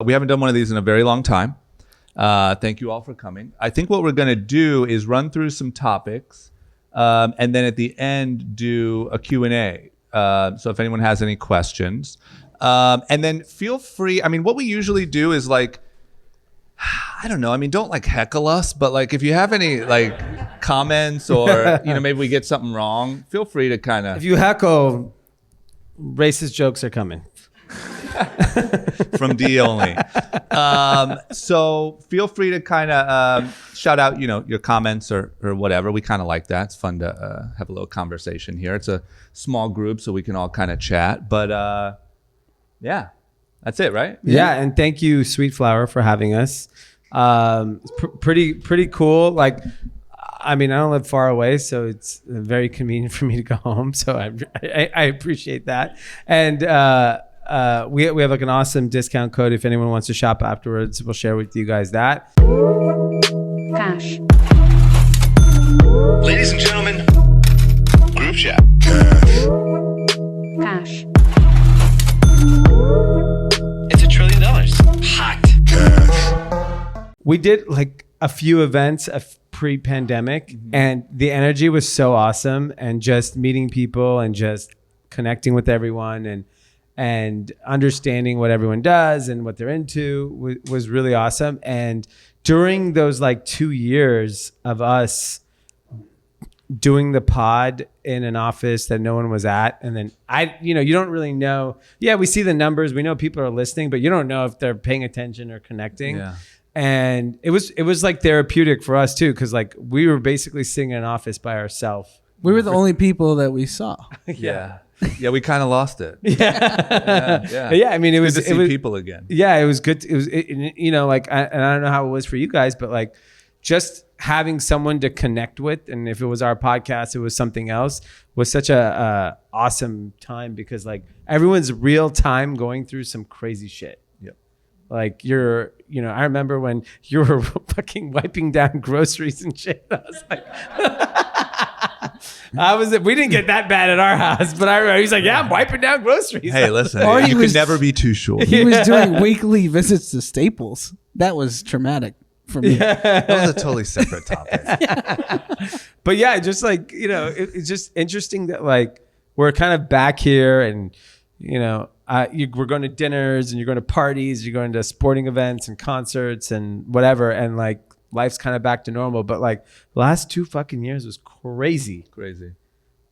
We haven't done one of these in a very long time. Thank you all for coming. I think what we're going to do is run through some topics and then at the end do a Q&A. So if anyone has any questions. And then feel free. I mean, what we usually do is like, I don't know. I mean, don't like heckle us, but like if you have any like comments or, maybe we get something wrong, feel free to kind of. If you heckle, racist jokes are coming. From D only. So feel free to kind of shout out, your comments or whatever. We kind of like that. It's fun to have a little conversation here. It's a small group, so we can all kind of chat. But yeah, that's it, right? Yeah, and thank you, Sweet Flower, for having us. It's pretty cool. Like, I mean, I don't live far away, so it's very convenient for me to go home. So I appreciate that. And we have like an awesome discount code. If anyone wants to shop afterwards, we'll share with you guys that. Cash. Ladies and gentlemen, group chat. Cash. It's $1 trillion. Hot. We did like a few events pre-pandemic, and the energy was so awesome, and just meeting people and just connecting with everyone and understanding what everyone does and what they're into was really awesome. And during those like 2 years of us doing the pod in an office that no one was at, and then you don't really know. Yeah, we see the numbers, we know people are listening, but you don't know if they're paying attention or connecting. Yeah. And it was like therapeutic for us too, because like we were basically sitting in an office by ourselves. We were the only people that we saw. Yeah. Yeah, we kind of lost it. Yeah. I mean, it was good to see people again. Yeah, it was good. And I don't know how it was for you guys, but like just having someone to connect with, and if it was our podcast, it was something else, was such a awesome time, because like everyone's real time going through some crazy shit. Yep. Like I remember when you were fucking wiping down groceries and shit. I was like, we didn't get that bad at our house, but I remember he's like, yeah, I'm wiping down groceries. Hey, listen, Or you could never be too sure. He was doing weekly visits to Staples. That was traumatic for me. Yeah. That was a totally separate topic. But yeah, just like, it's just interesting that like we're kind of back here, and we're going to dinners and you're going to parties, you're going to sporting events and concerts and whatever, and like life's kind of back to normal. But like the last 2 fucking years was crazy.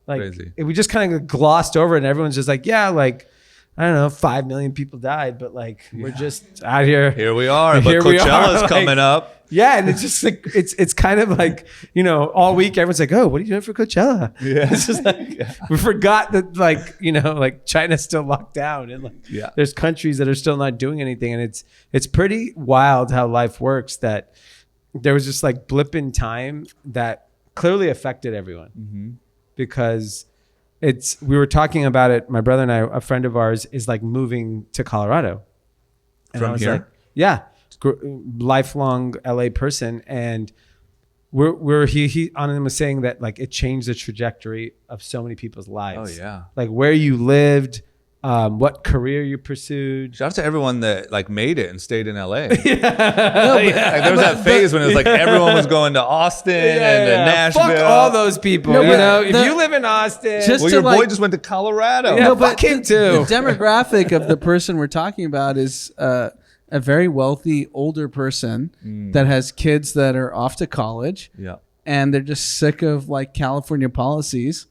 Like we just kind of glossed over it, and everyone's just like, yeah, like I don't know, 5 million people died, but like we're just out here. Here we are. But Coachella's coming up. Yeah, and it's just like it's kind of like, all week everyone's like, oh, what are you doing for Coachella? Yeah. It's just like we forgot that like China's still locked down, and like there's countries that are still not doing anything, and it's pretty wild how life works, that there was just like blip in time that clearly affected everyone. Because we were talking about it, my brother and I, a friend of ours is like moving to Colorado. And From I was here? like, yeah, lifelong LA person. And Anand was saying that like it changed the trajectory of so many people's lives. Oh yeah. Like where you lived, what career you pursued. Shout out to everyone that like made it and stayed in LA. Like, there was that phase when it was like everyone was going to Austin and to Nashville. Fuck all those people. If you live in Austin, your boy just went to Colorado. Yeah, fuck him too. The demographic of the person we're talking about is a very wealthy older person that has kids that are off to college. Yeah. And they're just sick of like California policies,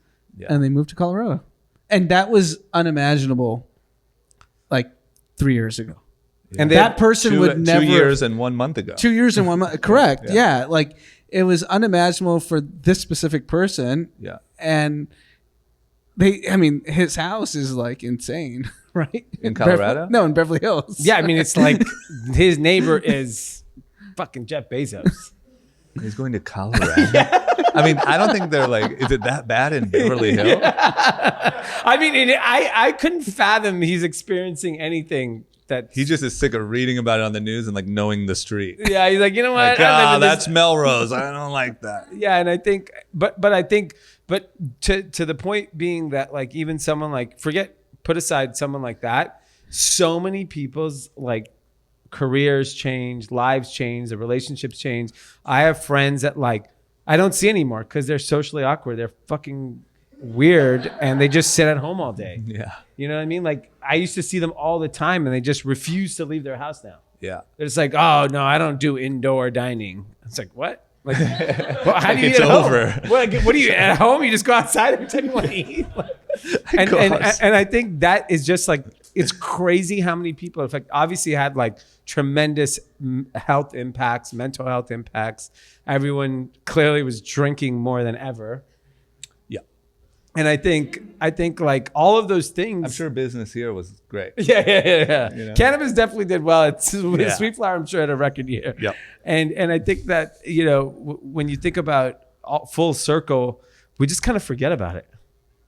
and they moved to Colorado. And that was unimaginable like 3 years ago. Yeah. And that person would never... 2 years and 1 month ago. 2 years and 1 month. Correct. Yeah. Like it was unimaginable for this specific person. Yeah. And his house is like insane, right? In Colorado? No, in Beverly Hills. Yeah, I mean, it's like his neighbor is fucking Jeff Bezos. He's going to Colorado. I mean, I don't think they're like, is it that bad in Beverly Hills? I mean, I couldn't fathom he's experiencing anything that he just is sick of reading about it on the news and like knowing the street. Yeah, he's like, you know what? Like, that's Melrose. I don't like that. Yeah, and I think, but to the point being that like even someone like put aside someone like that, so many people's like careers change, lives change, the relationships change. I have friends that like I don't see anymore because they're socially awkward. They're fucking weird and they just sit at home all day. Yeah. You know what I mean? Like I used to see them all the time and they just refuse to leave their house now. Yeah. They're just like, oh no, I don't do indoor dining. It's like, what? Like, well, how do you It's eat at over. home? What do you at home? You just go outside every time you want to eat. And I think that is just like it's crazy how many people. In fact, obviously had like tremendous health impacts, mental health impacts. Everyone clearly was drinking more than ever. Yeah. And I think like all of those things. I'm sure business here was great. Yeah. You know? Cannabis definitely did well. It's Yeah. Sweet Flower, I'm sure, had a record year. Yep. And I think that, you know, when you think about full circle, we just kind of forget about it.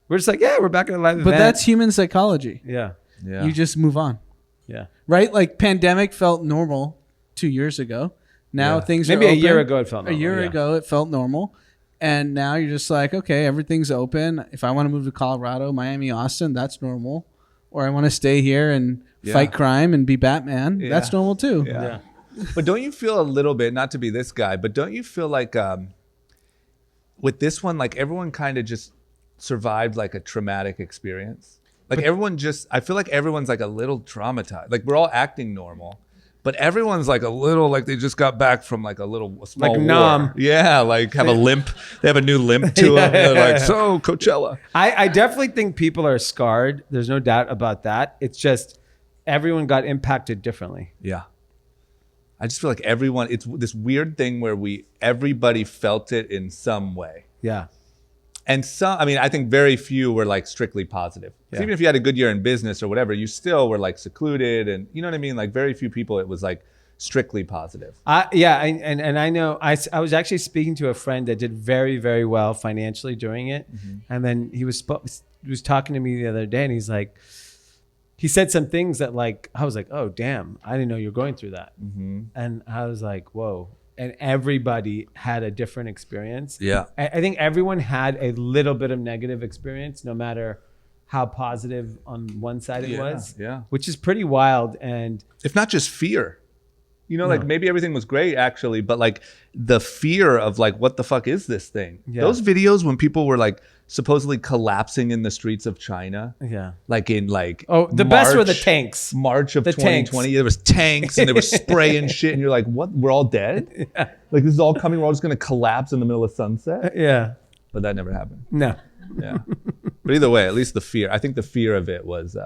We're just like, yeah, we're back in a live event. But that's human psychology. Yeah. Yeah. You just move on, Yeah. right? Like pandemic felt normal 2 years ago. Now Yeah. things Maybe are a open. year ago it felt A normal, year yeah. ago it felt normal. And now you're just like, okay, everything's open. If I want to move to Colorado, Miami, Austin, that's normal. Or I want to stay here and fight crime and be Batman. Yeah. That's normal too. Yeah. But don't you feel a little bit, not to be this guy, but don't you feel like with this one, like everyone kind of just survived like a traumatic experience? Like everyone just, I feel like everyone's like a little traumatized. Like we're all acting normal, but everyone's like a little, like they just got back from like a small Like war. numb. Yeah, like have a limp. They have a new limp to them. They're like, so Coachella. I definitely think people are scarred. There's no doubt about that. It's just everyone got impacted differently. Yeah. I just feel like everyone, it's this weird thing where everybody felt it in some way. Yeah. And some, I mean, I think very few were like strictly positive. 'Cause Yeah. even if you had a good year in business or whatever, you still were like secluded, and you know what I mean? Like very few people, it was like strictly positive. And I know I was actually speaking to a friend that did very, very well financially during it. And then he was talking to me the other day and he's like, he said some things that like, I was like, oh, damn, I didn't know you were going through that. And I was like, whoa. And everybody had a different experience. Yeah. I think everyone had a little bit of negative experience, no matter how positive on one side it was. Yeah. Which is pretty wild. And If not just fear. You know, like maybe everything was great actually, but like the fear of like, what the fuck is this thing? Yeah. Those videos when people were like supposedly collapsing in the streets of China. yeah. Like in like The best were the tanks. March of The 2020. tanks. There was tanks and they were spraying shit, and you're like, what? We're all dead? Like this is all coming. We're all just gonna collapse in the middle of sunset. Yeah. But that never happened. No. Yeah. But either way, at least the fear. I think the fear of it was,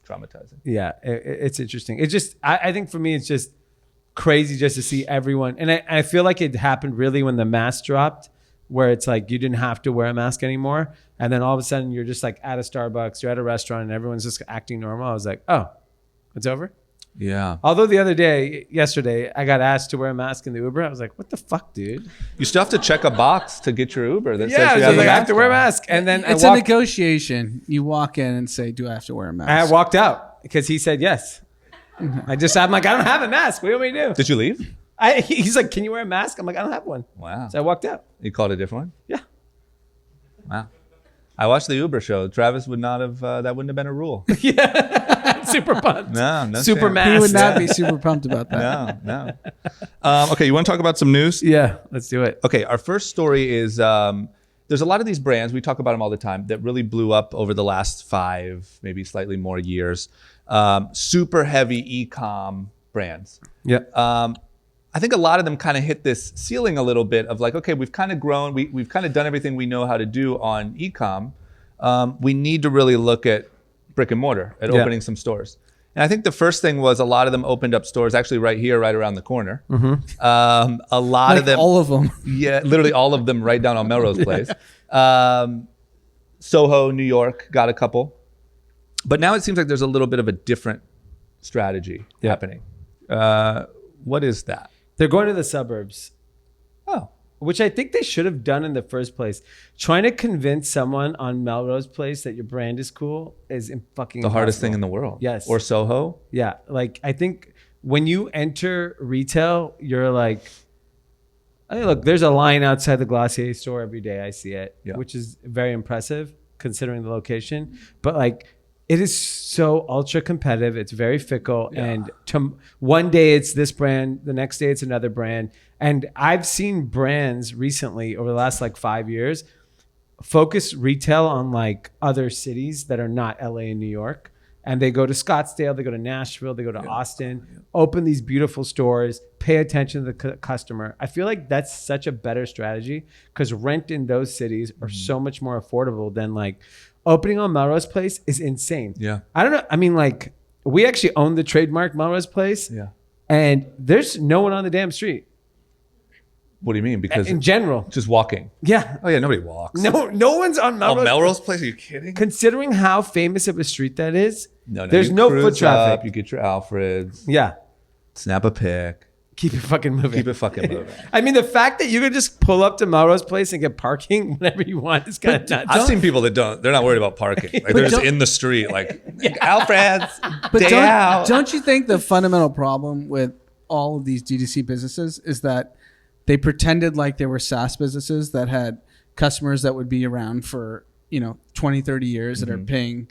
traumatizing. Yeah, it's interesting. It's just, I think for me, it's just crazy just to see everyone. And I feel like it happened really when the mask dropped, where it's like you didn't have to wear a mask anymore. And then all of a sudden you're just like at a Starbucks, you're at a restaurant and everyone's just acting normal. I was like, oh, it's over? Yeah. Although yesterday, I got asked to wear a mask in the Uber. I was like, what the fuck, dude? You still have to check a box to get your Uber that Yeah, says I you was have, like, a I have to wear a on. mask. And then It's I a walked, negotiation. You walk in and say, do I have to wear a mask? I walked out because he said yes. I'm like, I don't have a mask. What do you want me to do? Did you leave? He's like, can you wear a mask? I'm like, I don't have one. Wow. So I walked out. You called a different one? Yeah. Wow. I watched the Uber show. Travis would not have, that wouldn't have been a rule. Super pumped. No Super chance. mask. He would not be super pumped about that. No. Okay, you want to talk about some news? Yeah, let's do it. Okay, our first story is there's a lot of these brands, we talk about them all the time, that really blew up over the last 5, maybe slightly more years. Super heavy e-com brands. Yeah. I think a lot of them kind of hit this ceiling a little bit of like, okay, we've kind of grown, we've kind of done everything we know how to do on e-com. We need to really look at brick and mortar, at opening some stores. And I think the first thing was a lot of them opened up stores actually right here, right around the corner. A lot of them, All of them. yeah, literally all of them right down on Melrose Place. Soho, New York, got a couple. But now it seems like there's a little bit of a different strategy happening. What is that? They're going to the suburbs, Oh, which I think they should have done in the first place. Trying to convince someone on Melrose Place that your brand is cool is fucking the hardest impossible. thing in the world. Yes. Or Soho. Yeah. Like, I think when you enter retail, you're like, I mean, look, there's a line outside the Glossier store every day. I see it, Yeah. which is very impressive considering the location. But like, it is so ultra competitive. It's very fickle. And one day it's this brand, the next day it's another brand. And I've seen brands recently over the last like 5 years focus retail on like other cities that are not LA and New York. And they go to Scottsdale, they go to Nashville, they go to Austin, open these beautiful stores, pay attention to the customer. I feel like that's such a better strategy because rent in those cities are so much more affordable than like opening on Melrose Place is insane. Yeah. I don't know. I mean, like we actually own the trademark Melrose Place. Yeah. And there's no one on the damn street. What do you mean? Because In general. just walking. Yeah. Oh yeah, nobody walks. No one's on Melrose. Oh, Melrose Place? Are you kidding? Considering how famous of a street that is, No, there's you no cruise foot traffic. Up, you get your Alfreds. Yeah. Snap a pic. Keep it fucking moving. Keep it fucking moving. I mean, the fact that you could just pull up to Melrose Place and get parking whenever you want is kind of nuts. I've seen people that they're not worried about parking. Like they're just in the street, like Alfred's, But day out. don't you think the fundamental problem with all of these D2C businesses is that they pretended like they were SaaS businesses that had customers that would be around for, 20, 30 years that are paying,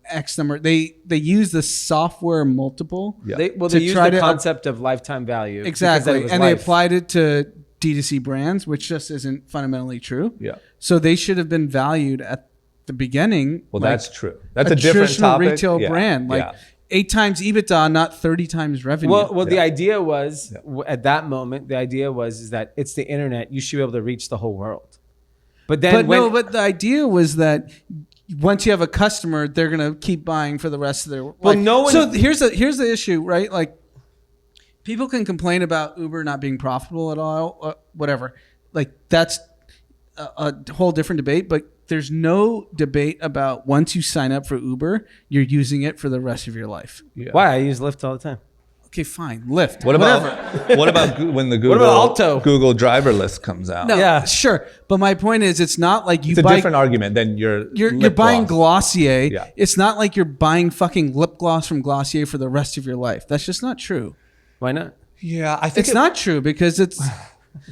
X number. They use the software multiple. Yeah. They to use try the to concept of lifetime value. Exactly. And they applied it to D2C brands, which just isn't fundamentally true. Yeah. So they should have been valued at the beginning. Well, like that's true. That's a different traditional topic. retail Yeah. brand. Like Yeah. 8 times EBITDA, not 30 times revenue. Well, the idea was at that moment, the idea was is that it's the internet. You should be able to reach the whole world. But then, but the idea was that once you have a customer, they're gonna keep buying for the rest of their. So here's the issue, right? Like, people can complain about Uber not being profitable at all, whatever. Like that's a whole different debate. But there's no debate about once you sign up for Uber, you're using it for the rest of your life. Yeah. why I use Lyft all the time. Okay, fine, Lyft. What about when the Google Alto? Google driver list comes out? No, Yeah. sure. But my point is, it's not like you It's a buy. different argument than You're lip buying gloss. Glossier. Yeah. It's not like you're buying fucking lip gloss from Glossier for the rest of your life. That's just not true. Why not? Yeah, I think It's not true because it's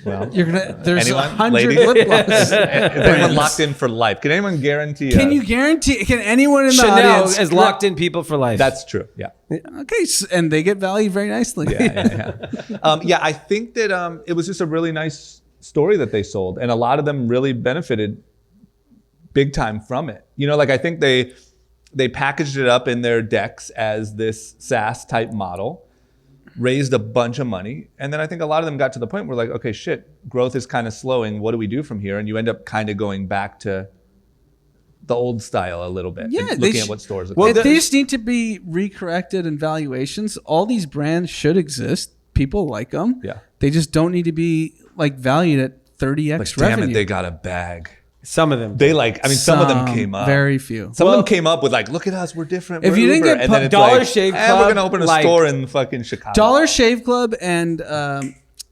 Well, there's anyone? 100 Lady? lip gloss. Is anyone locked in for life? Can anyone guarantee? Can you guarantee? Can anyone in the Chanel audience is locked in people for life. That's true. Yeah. Okay, and they get valued very nicely. Yeah. I think that it was just a really nice story that they sold, and a lot of them really benefited big time from it. Like I think they packaged it up in their decks as this SaaS type model, raised a bunch of money, and then I think a lot of them got to the point where like, okay, shit, growth is kind of slowing. What do we do from here? And you end up kind of going back to the old style a little bit. Yeah, and looking at what stores. Well, they just need to be recorrected in valuations. All these brands should exist. People like them. Yeah. They just don't need to be like valued at 30x but damn revenue. it, they got a bag. Some of them. They some of them came up. Very few. Some of them came up with like, look at us, we're different. If we're you didn't Uber. get and then it's Dollar like, Shave we're Club, gonna open a like- store in fucking Chicago. Dollar Shave Club and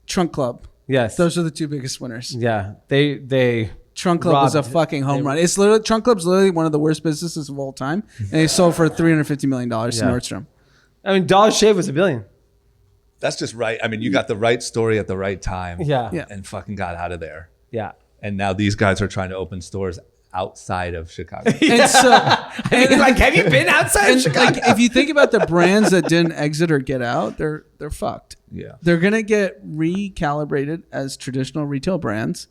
Trunk Club. Yes. Those are the two biggest winners. Yeah. They Trunk Club was a robbed- fucking home run. It's literally Trunk Club's literally one of the worst businesses of all time, and they sold for $350 million to Nordstrom. I mean, Dollar Shave was $1 billion. That's just right. I mean, you got the right story at the right time. Yeah. Yeah. And fucking got out of there. Yeah. And now these guys are trying to open stores outside of Chicago. And so, Like, have you been outside of and Chicago? like, if you think about the brands that didn't exit or get out, they're fucked. Yeah. They're gonna get recalibrated as traditional retail brands,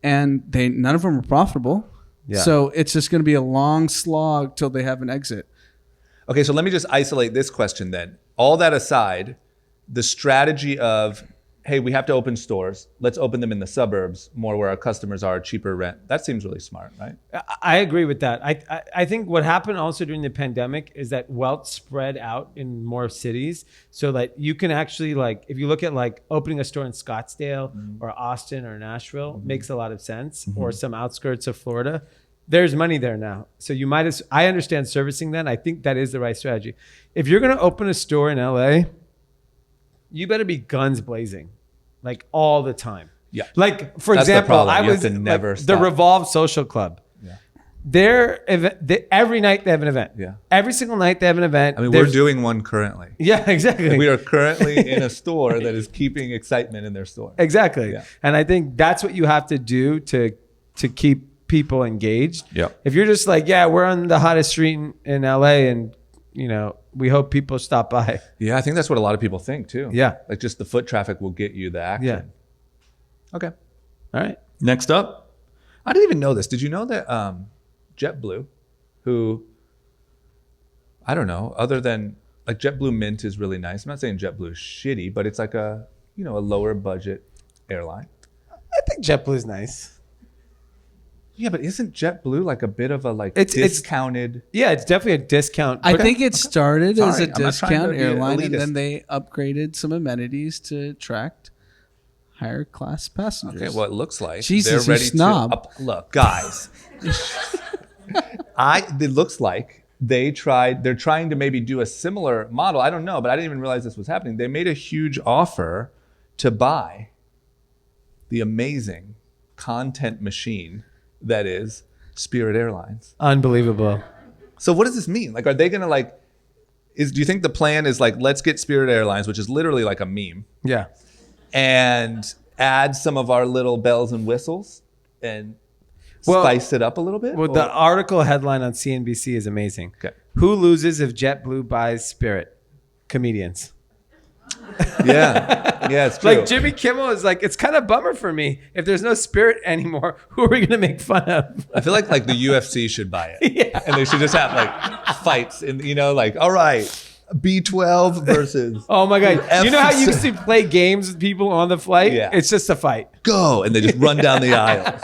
and none of them are profitable. Yeah. So it's just gonna be a long slog till they have an exit. Okay, so let me just isolate this question then. All that aside, the strategy of, hey, we have to open stores. Let's open them in the suburbs, more where our customers are, cheaper rent. That seems really smart, right? I agree with that. I think what happened also during the pandemic is that wealth spread out in more cities, so that you can actually, like, if you look at like opening a store in Scottsdale or Austin or Nashville, makes a lot of sense, or some outskirts of Florida. There's money there now. So you might as, I understand servicing that. I think that is the right strategy. If you're going to open a store in LA, you better be guns blazing, like all the time. Yeah. Like, for That's the example, problem. I You have was to never the stop. Revolve Social Club. Yeah. Every night they have an event. Yeah. Every single night they have an event. I mean, There's- we're doing one currently. Yeah, exactly. We are currently in a store that is keeping excitement in their store. Exactly. Yeah. And I think that's what you have to do to keep people engaged. Yeah. If you're just like, yeah, we're on the hottest street in LA and, you know, we hope people stop by. Yeah, I think that's what a lot of people think too. Yeah. Like just the foot traffic will get you the action. Yeah. Okay. All right. Next up, I didn't even know this. Did you know that JetBlue, who, I don't know, other than like JetBlue Mint is really nice. I'm not saying JetBlue is shitty, but it's like a, you know, a lower budget airline. I think JetBlue is nice. Yeah, but isn't JetBlue like a bit of a like It's discounted? Yeah, it's definitely a discount. I think it started as Sorry, a I'm not trying to discount be airline, and elitist. then they upgraded some amenities to attract higher class passengers. Okay, well, it looks like Jesus, they're you ready snob. to look, guys. It looks like they're trying to maybe do a similar model. I don't know, but I didn't even realize this was happening. They made a huge offer to buy the amazing content machine that is Spirit Airlines. Unbelievable. So what does this mean? Like, are they gonna do you think the plan is like, let's get Spirit Airlines, which is literally like a meme, Yeah. and add some of our little bells and whistles and spice it up a little bit? Well, the article headline on CNBC is amazing. Okay. Who loses if JetBlue buys Spirit? Comedians. Yeah, it's true. Like Jimmy Kimmel is like, it's kind of bummer for me. If there's no Spirit anymore, who are we going to make fun of? I feel like the UFC should buy it. Yeah. And they should just have like fights and, you know, like, all right, B12 versus Oh my God. F- You know how you used to play games with people on the flight? Yeah. It's just a fight. go, and they just run down the aisles.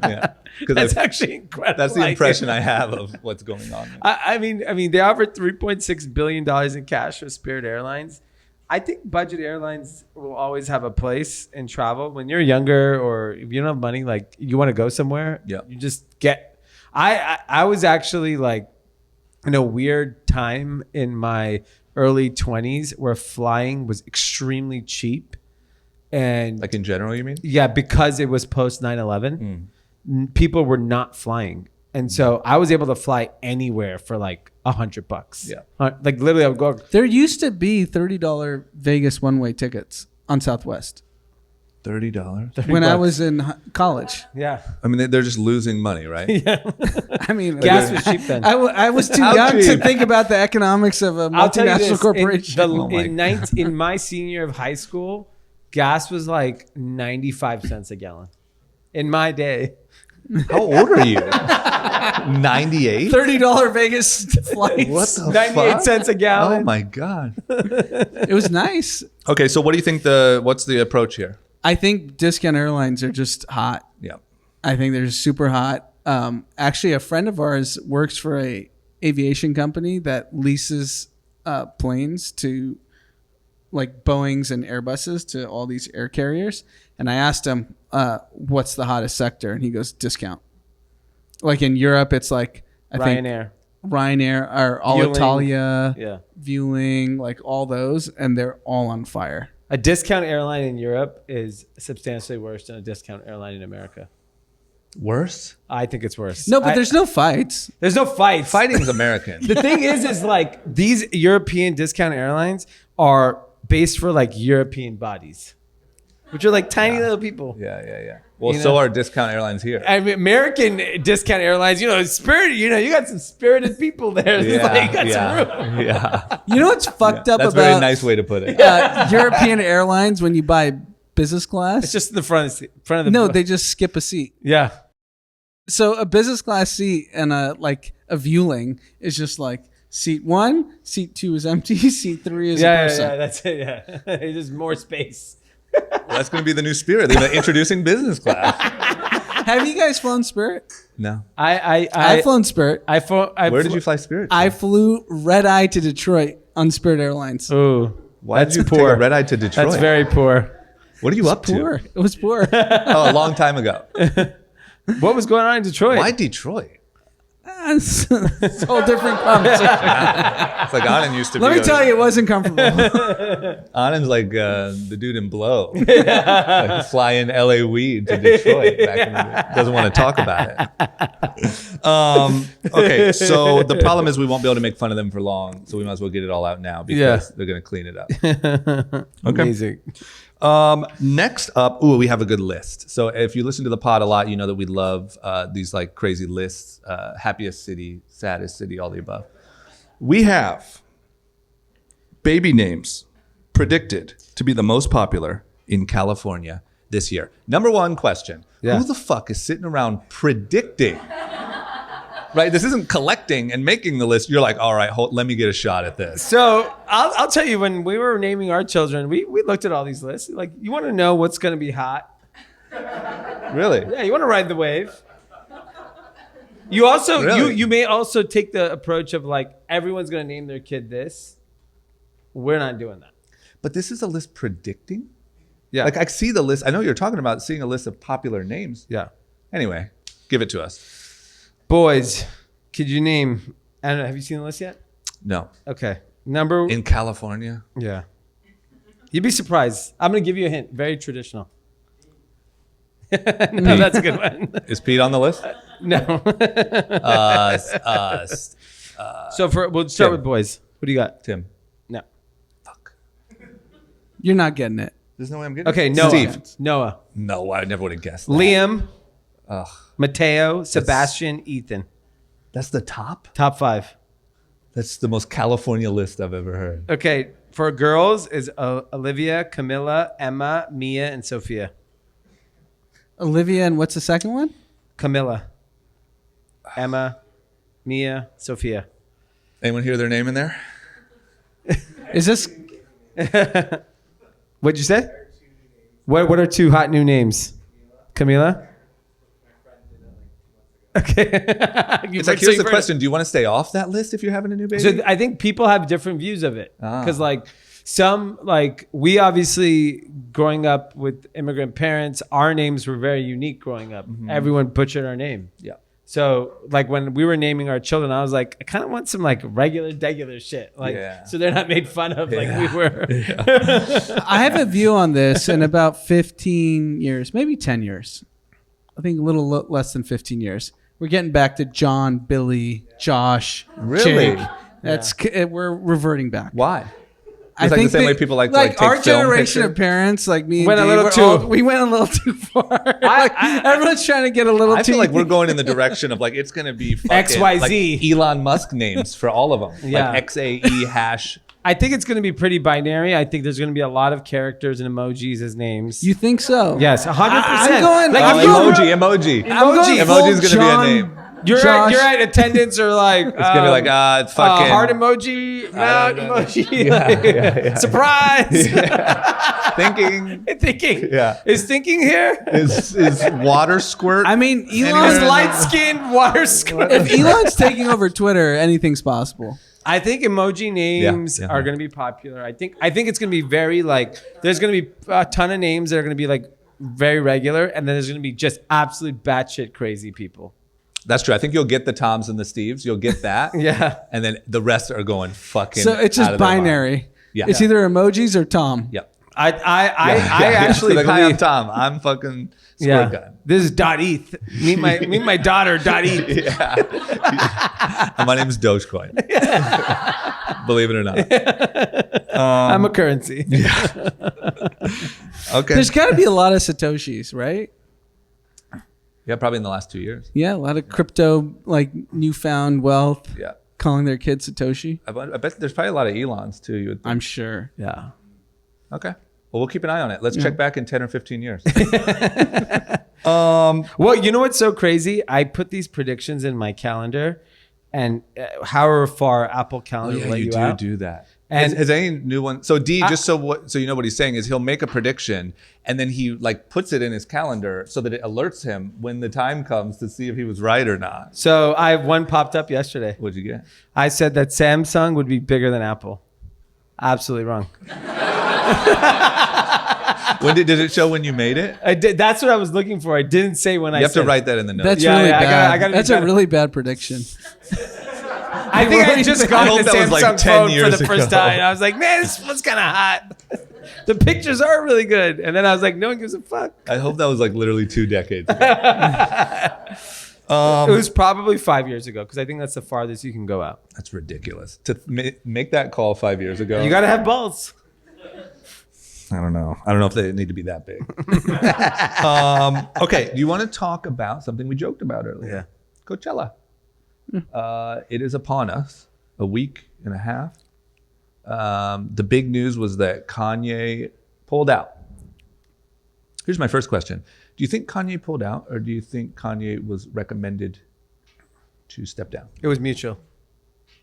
Yeah. That's actually incredible. That's the idea. impression I have of what's going on. I mean, they offered $3.6 billion in cash for Spirit Airlines. I think budget airlines will always have a place in travel. When you're younger or if you don't have money, like you want to go somewhere, Yeah. you just get. I was actually like in a weird time in my early 20s where flying was extremely cheap. And Like in general, you mean? yeah, because it was post 9/11, people were not flying. And so I was able to fly anywhere for like $100. Yeah. Like literally I would go. There used to be $30 Vegas one-way tickets on Southwest $30. when I was in college. Yeah. I mean, they're just losing money, right? I mean, Gas was cheap then. I was too How young to cheap? think about the economics of a I'll tell you multinational this, corporation. Oh my in my senior year of high school, gas was like 95 cents a gallon. In my day. How old are you? 98? $30 Vegas flights. What the 98 fuck? cents a gallon. Oh my God. It was nice. Okay, so what do you think what's the approach here? I think discount airlines are just hot. Yeah. I think they're super hot. Actually, a friend of ours works for a aviation company that leases planes to like Boeings and Airbuses to all these air carriers. And I asked him, what's the hottest sector? And he goes, discount. Like in Europe, it's like, I think Ryanair or Alitalia, Yeah. Vueling, like all those. And they're all on fire. A discount airline in Europe is substantially worse than a discount airline in America. Worse? I think it's worse. No, but there's no fights. There's no fights. Fighting's American. The thing is like these European discount airlines are based for like European bodies, which are like tiny little people. Yeah. Well, You so know? are discount airlines here. I mean, American discount airlines, Spirit, you got some spirited people there. It's like, you got some room. Yeah. You know what's fucked up That's a about very nice way to put it. European airlines when you buy business class? It's just in the front of the No, they just skip a seat. yeah. So a business class seat and a Vueling is just like seat 1, seat 2 is empty, seat 3 is a person. Yeah, that's it. Yeah, it's just more space. Well, that's going to be the new Spirit. They're introducing business class. Have you guys flown Spirit? No. I've flown Spirit. Where did you fly Spirit? I flew red eye to Detroit on Spirit Airlines. Ooh, Why that's did you poor. take a red eye to Detroit? That's very poor. What are you up Poor. to? It was poor. Oh, a long time ago. What was going on in Detroit? Why Detroit? It's a whole different conversation. It's like Anand used to be. Let me tell you, it wasn't comfortable. Anand's like the dude in Blow. Like flying LA weed to Detroit back in the day. Doesn't want to talk about it. Okay, so the problem is we won't be able to make fun of them for long, so we might as well get it all out now because they're going to clean it up. Okay. Amazing. Next up, we have a good list. So if you listen to the pod a lot, you know that we love these like crazy lists, happiest city, saddest city, all the above. We have baby names predicted to be the most popular in California this year. Number one question, who the fuck is sitting around predicting? Right, this isn't collecting and making the list. You're like, all right, let me get a shot at this. So I'll tell you, when we were naming our children, we looked at all these lists. Like, you want to know what's going to be hot? Really? Yeah, you want to ride the wave. You also Really? you may also take the approach of like, everyone's going to name their kid this. We're not doing that. But this is a list predicting? Yeah. Like I see the list. I know you're talking about seeing a list of popular names. Yeah. Anyway, give it to us. Boys, could you name? I don't know. Have you seen the list yet? No. Okay. Number. In California? Yeah. You'd be surprised. I'm going to give you a hint. Very traditional. No, that's a good one. Is Pete on the list? No. So we'll start Tim. with boys. What do you got? Tim. No. Fuck. You're not getting it. There's no way I'm getting Okay, it. Noah. Steve. Noah. No, I never would have guessed that. Liam. Ugh. Mateo. Sebastian. Ethan. That's the top? Top 5. That's the most California list I've ever heard. Okay. For girls is Olivia, Camilla, Emma, Mia, and Sophia. Olivia, and what's the second one? Camilla. Emma, Mia, Sophia. Anyone hear their name in there? Is this? What'd you say? What are 2 hot new names? Camila? Okay. It's like, here's the question. Do you want to stay off that list if you're having a new baby? So I think people have different views of it. Because we obviously, growing up with immigrant parents, our names were very unique growing up. Mm-hmm. Everyone butchered our name. Yeah. So like when we were naming our children, I was like, I kind of want some like regular shit. So they're not made fun of like we were. Yeah. I have a view on this in about 15 years, maybe 10 years. I think a little less than 15 years. We're getting back to John, Billy, Josh, Really? Jake. We're reverting back. Why? It's like the same way people like to take our film generation pictures. of parents, like me, and went a Dave, little we went a little too far. Everyone's trying to get a little. I too feel like we're going in the direction of like it's going to be fucking, XYZ. like Elon Musk names for all of them. Yeah. Like XAE hash. I think it's going to be pretty binary. I think there's going to be a lot of characters and emojis as names. You think so? Yes, 100%. I'm going. Like, I'm if you- Emoji. I'm going Emoji's full going to be a John. name. You're Josh. right. Attendants are like It's going to be like, it's fucking. heart emoji, not emoji. Yeah. Surprise. Thinking. Thinking. Yeah. Is thinking here? Is water squirt? I mean, Is Elon. light skinned water squirt. If Elon's taking over Twitter, anything's possible. I think emoji names Yeah. are going to be popular. I think it's going to be very like, there's going to be a ton of names that are going to be like very regular, and then there's going to be just absolute batshit crazy people. That's true. I think you'll get the Toms and the Steves. You'll get that. Yeah. And then the rest are going fucking. So it's out just of their mind. binary. Yeah. It's either emojis or Tom. Yep. I actually like, hi, I'm believe. Tom. I'm fucking squirt Yeah. gun. This is .eth. Meet my daughter .eth. And my name is Dogecoin. Believe it or not. I'm a currency. Okay. There's got to be a lot of Satoshis, right? Yeah, probably in the last 2 years. Yeah, a lot of crypto, like newfound wealth, Yeah. calling their kid Satoshi. I bet there's probably a lot of Elons too. You would think. I'm sure. Yeah. Okay. Well, we'll keep an eye on it. Let's check back in 10 or 15 years. Well, you know what's so crazy? I put these predictions in my calendar, and however far Apple Calendar will let you out. do that. And- has any new one? So D, just so you know what he's saying is he'll make a prediction and then he like puts it in his calendar so that it alerts him when the time comes to see if he was right or not. So I have one popped up yesterday. What'd you get? I said that Samsung would be bigger than Apple. Absolutely wrong. When did it show when you made it? I did. That's what I was looking for. I didn't say when I You have said to write that in the notes. That's Yeah, really yeah, bad. I gotta be That's a better. really bad prediction. I think I just I got hope the that was like Samsung 10 phone for years the first ago. time. I was like, man, this one's kind of hot. The pictures are really good. And then I was like, no one gives a fuck. I hope that was like literally 2 decades ago. It was probably 5 years ago because I think that's the farthest you can go out. That's ridiculous. To make that call 5 years ago. You got to have balls. I don't know. I don't know if they need to be that big. Okay. Do you want to talk about something we joked about earlier? Yeah. Coachella. It is upon us. A week and a half. The big news was that Kanye pulled out. Here's my first question. Do you think Kanye pulled out, or do you think Kanye was recommended to step down? It was mutual.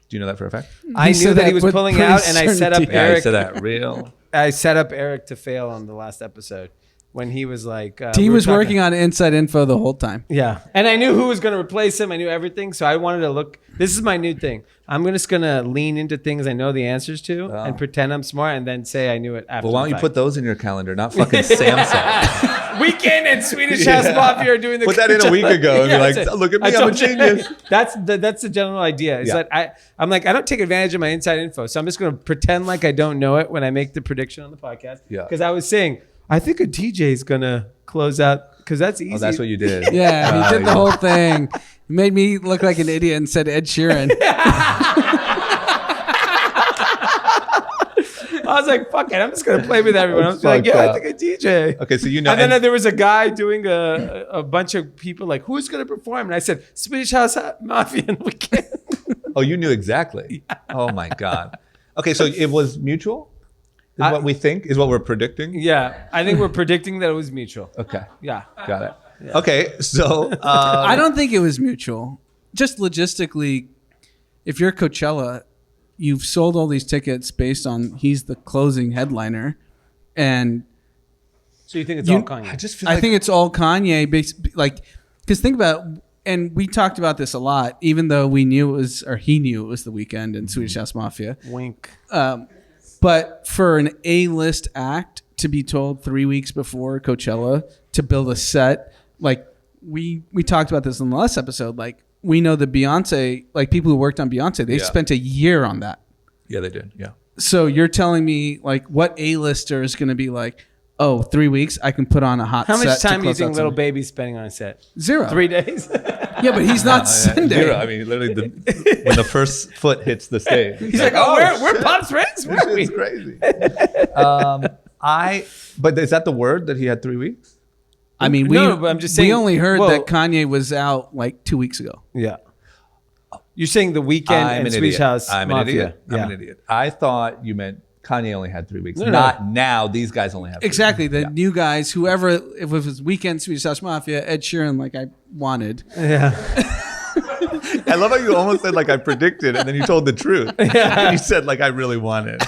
Do you know that for a fact? I knew that he was pulling out, and I set up Yeah, I Eric. said that real. I set up Eric to fail on the last episode when he was like, He was working on inside info the whole time. Yeah, and I knew who was going to replace him. I knew everything, so I wanted to look. This is my new thing. I'm just going to lean into things I know the answers to and pretend I'm smart, and then say I knew it after. Well, why don't you put those in your calendar, not fucking Samsung? Weeknd and Swedish House Mafia are doing the. Put that in a week ago and be like, look at me, I'm a genius. That's the general idea. Is that I'm like, I don't take advantage of my inside info, so I'm just going to pretend like I don't know it when I make the prediction on the podcast. Yeah. Because I was saying, I think a DJ is going to close out because that's easy. Oh, that's what you did. Yeah, he did the whole thing. He made me look like an idiot and said Ed Sheeran. I was like, fuck it. I'm just going to play with everyone. I was like, yeah, I think a DJ. Okay, so you know. And then there was a guy doing a bunch of people like, who's going to perform? And I said, Swedish House Mafia and Weeknd. Oh, you knew exactly. Yeah. Oh, my God. Okay, so it was mutual? Is what we think? Is what we're predicting? Yeah, I think we're predicting that it was mutual. Okay. Yeah. Got it. Yeah. Okay, so. I don't think it was mutual. Just logistically, if you're Coachella, you've sold all these tickets based on he's the closing headliner. And so you think it's all Kanye? I think it's all Kanye. Because think about, and we talked about this a lot, even though we knew it was, or he knew it was the Weeknd and Swedish House Mafia. Wink. But for an A-list act to be told 3 weeks before Coachella to build a set, like we talked about this in the last episode, like we know the Beyonce, like people who worked on Beyonce, they spent a year on that. Yeah, they did. Yeah. So you're telling me like what A-lister is going to be like, oh, 3 weeks, I can put on a hot set. How much time do you think Little Baby's spending on a set? 0. 3 days? Yeah, but he's not sending. 0. I mean, literally, when the first foot hits the stage, he's like, "Oh, we're Palm Springs. It's crazy." But is that the word that he had 3 weeks? I mean, but I'm just saying. We only heard that Kanye was out like 2 weeks ago. Yeah. You're saying the Weeknd and Swedish House Mafia. I'm an idiot. I thought you meant Kanye only had 3 weeks. Not now. These guys only have 3 exactly. weeks. The new guys, whoever, if it was Weeknd, Swedish House Mafia, Ed Sheeran, like I wanted. Yeah. I love how you almost said like I predicted, and then you told the truth. Yeah. And you said like I really wanted.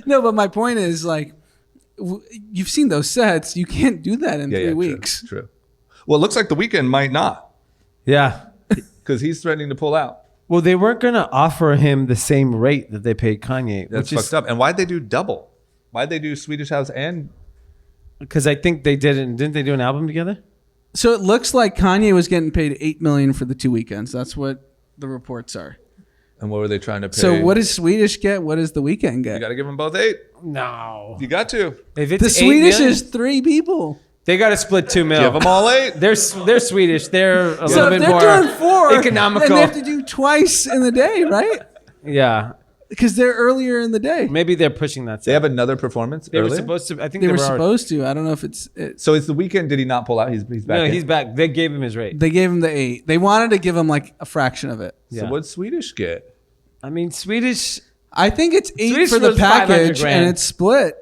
No, but my point is like, you've seen those sets. You can't do that in 3 weeks. True. Well, it looks like the Weeknd might not. Yeah. Because he's threatening to pull out. Well, they weren't going to offer him the same rate that they paid Kanye. That's fucked up. And why'd they do double? Why'd they do Swedish House and? Because I think they didn't they do an album together? So it looks like Kanye was getting paid $8 million for the 2 weekends. That's what the reports are. And what were they trying to pay? So what does Swedish get? What does the Weeknd get? You got to give them both 8. No. You got to. If it's the Swedish million, is 3 people. They got to split $2 million. Give them all 8. They're Swedish. They're a little bit they're more doing 4, economical. then they have to do twice in the day, right? Yeah. Because they're earlier in the day. Maybe they're pushing that. They have another performance. They earlier? were supposed to. I think they were supposed to. I don't know if it's. So it's the Weeknd. Did he not pull out? He's back. No, he's back. They gave him his rate. They gave him the 8. They wanted to give him like a fraction of it. So what'd Swedish get? I mean, Swedish. I think it's 8 Swedish for the was package, $500,000. and it's split.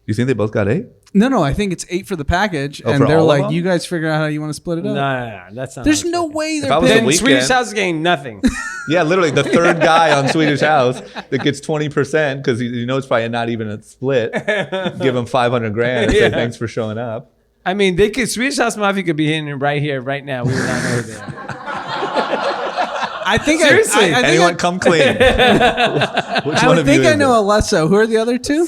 You think they both got 8? No, I think it's 8 for the package, and for they're all of like, them? "You guys figure out how you want to split it up." No, that's not. There's no way I they're was paying. the Then Swedish Weeknd. House is getting nothing. Yeah, literally the third guy on Swedish House that gets 20% because you know it's probably not even a split. Give him $500,000 and say thanks for showing up. I mean, they could. Swedish House Mafia could be hitting right here, right now. We would not know who they are. I think Seriously. I think Anyone come clean? Which I one of think you I is know it? Alesso. Who are the other 2?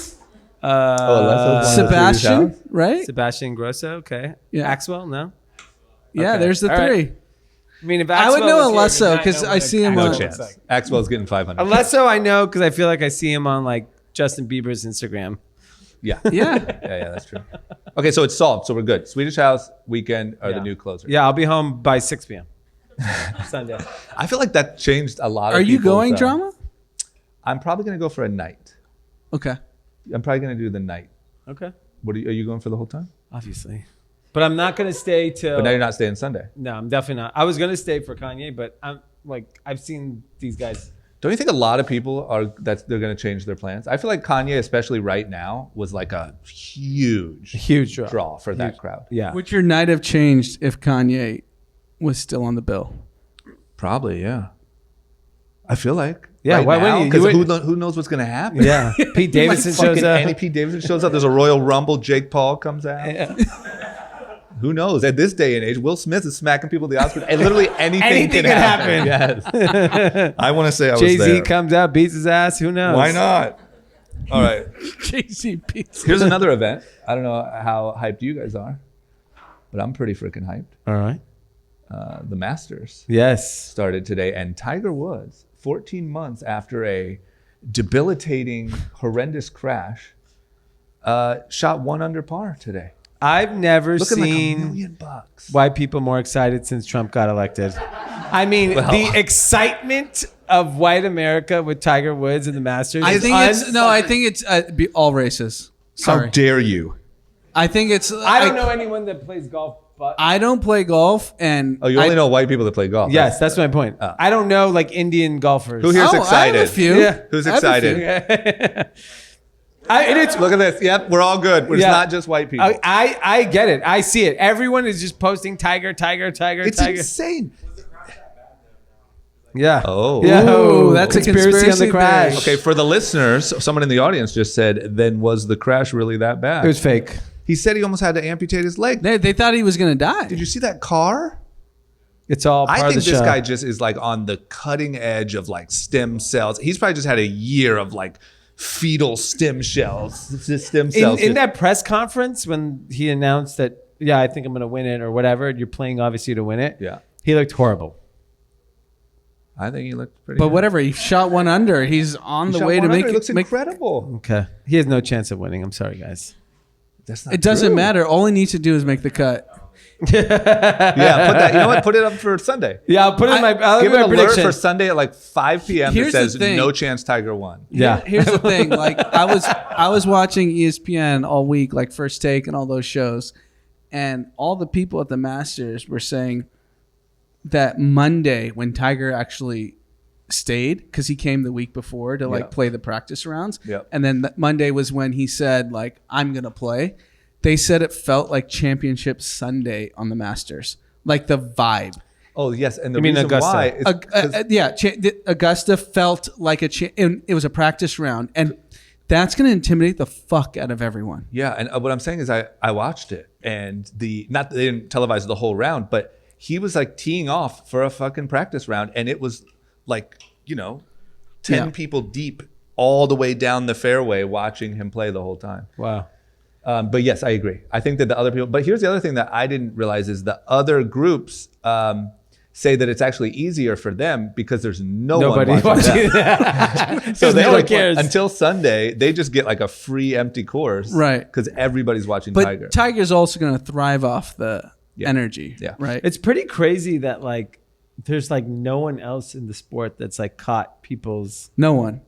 Alesso's one of the Swedish Sebastian, House? right? Sebastian Grosso, okay. Yeah. Axwell, no. Yeah, Okay. there's the All 3. right. I mean, if I would Axwell know was here, Alesso we would 'cause not know I what see him No on- Axwell chance. looks like. Axwell's getting 500. Alesso, I know because I feel like I see him on like Justin Bieber's Instagram. Yeah. Yeah. Yeah, that's true. Okay, so it's solved. So we're good. Swedish House, Weekend are the new closers. Yeah, I'll be home by 6 p.m. Sunday. I feel like that changed a lot of Are you people's, going, Drama? I'm probably going to go for a night. Okay. I'm probably going to do the night. Okay. Are you going for the whole time? Obviously. But I'm not going to stay till... But now you're not staying Sunday. No, I'm definitely not. I was going to stay for Kanye, but I've seen these guys... Don't you think a lot of people they're going to change their plans? I feel like Kanye, especially right now, was like a huge draw for that crowd. Yeah. Would your night have changed if Kanye was still on the bill? Probably, yeah. I feel like. Yeah, right why now, wouldn't you? because who knows what's going to happen? Yeah. Pete Davidson shows Fucking up. Any Pete Davidson shows up. There's a Royal Rumble. Jake Paul comes out. Yeah. Who knows? At this day and age, Will Smith is smacking people at the Oscars. And literally anything can happen. Yes. I want to say I was there. Jay-Z comes out, beats his ass. Who knows? Why not? All right. Jay-Z beats. Here's another event. I don't know how hyped you guys are, but I'm pretty freaking hyped. All right. The Masters Yes. started today, and Tiger Woods, 14 months after a debilitating, horrendous crash, shot 1 under par today. I've never Looking like seen $1 million. why people more excited since Trump got elected. I mean, the excitement of white America with Tiger Woods and the Masters. I think it's all races. Sorry. How dare you? I think it's. I don't know anyone that plays golf, but I don't play golf, and Oh, you only know white people that play golf. yes, that's my point. I don't know like Indian golfers. Who here's Oh, excited? I have a few. Yeah. Who's I have a few. excited? Look at this. Yep, we're all good. It's not just white people. I get it. I see it. Everyone is just posting Tiger. It's insane. Yeah. Oh. Yeah. Ooh, that's a conspiracy on the crash. Okay, for the listeners, someone in the audience just said, then was the crash really that bad? It was fake. He said he almost had to amputate his leg. They thought he was going to die. Did you see that car? It's all part I of think the this show. guy just is like on the cutting edge of like stem cells. He's probably just had a year of like fetal stem cells. In that press conference when he announced that, I think I'm going to win it or whatever, you're playing obviously to win it. Yeah. He looked horrible. I think he looked pretty But good. whatever, he shot 1 under. He's on the Shot way to one make under. it. It looks incredible. Okay. He has no chance of winning. I'm sorry, guys. That's not It doesn't true. matter. All he needs to do is make the cut. Yeah, put that. You know what? Put it up for Sunday. Yeah, I'll put it in I'll Give give an my alert prediction. for Sunday at like 5 p.m. Here's that the says thing. no chance Tiger won. Yeah. Here's the thing. Like I was watching ESPN all week, like First Take and all those shows, and all the people at the Masters were saying that Monday when Tiger actually stayed, because he came the week before to like play the practice rounds, and then Monday was when he said like I'm gonna play. They said it felt like Championship Sunday on the Masters, like the vibe. Oh yes, and the You mean reason Augusta? why is Augusta felt like it was a practice round, and that's going to intimidate the fuck out of everyone. Yeah, and what I'm saying is I watched it, and not that they didn't televise the whole round, but he was like teeing off for a fucking practice round, and it was like 10 people deep all the way down the fairway watching him play the whole time. Wow. But yes, I agree. I think that the other people, but here's the other thing that I didn't realize is the other groups say that it's actually easier for them because there's nobody watching them. So they no one like, cares. until Sunday, they just get like a free empty course. Right. Because everybody's watching But Tiger. Tiger's also going to thrive off the energy. Yeah. Right. It's pretty crazy that like there's like no one else in the sport that's like caught people's... No one.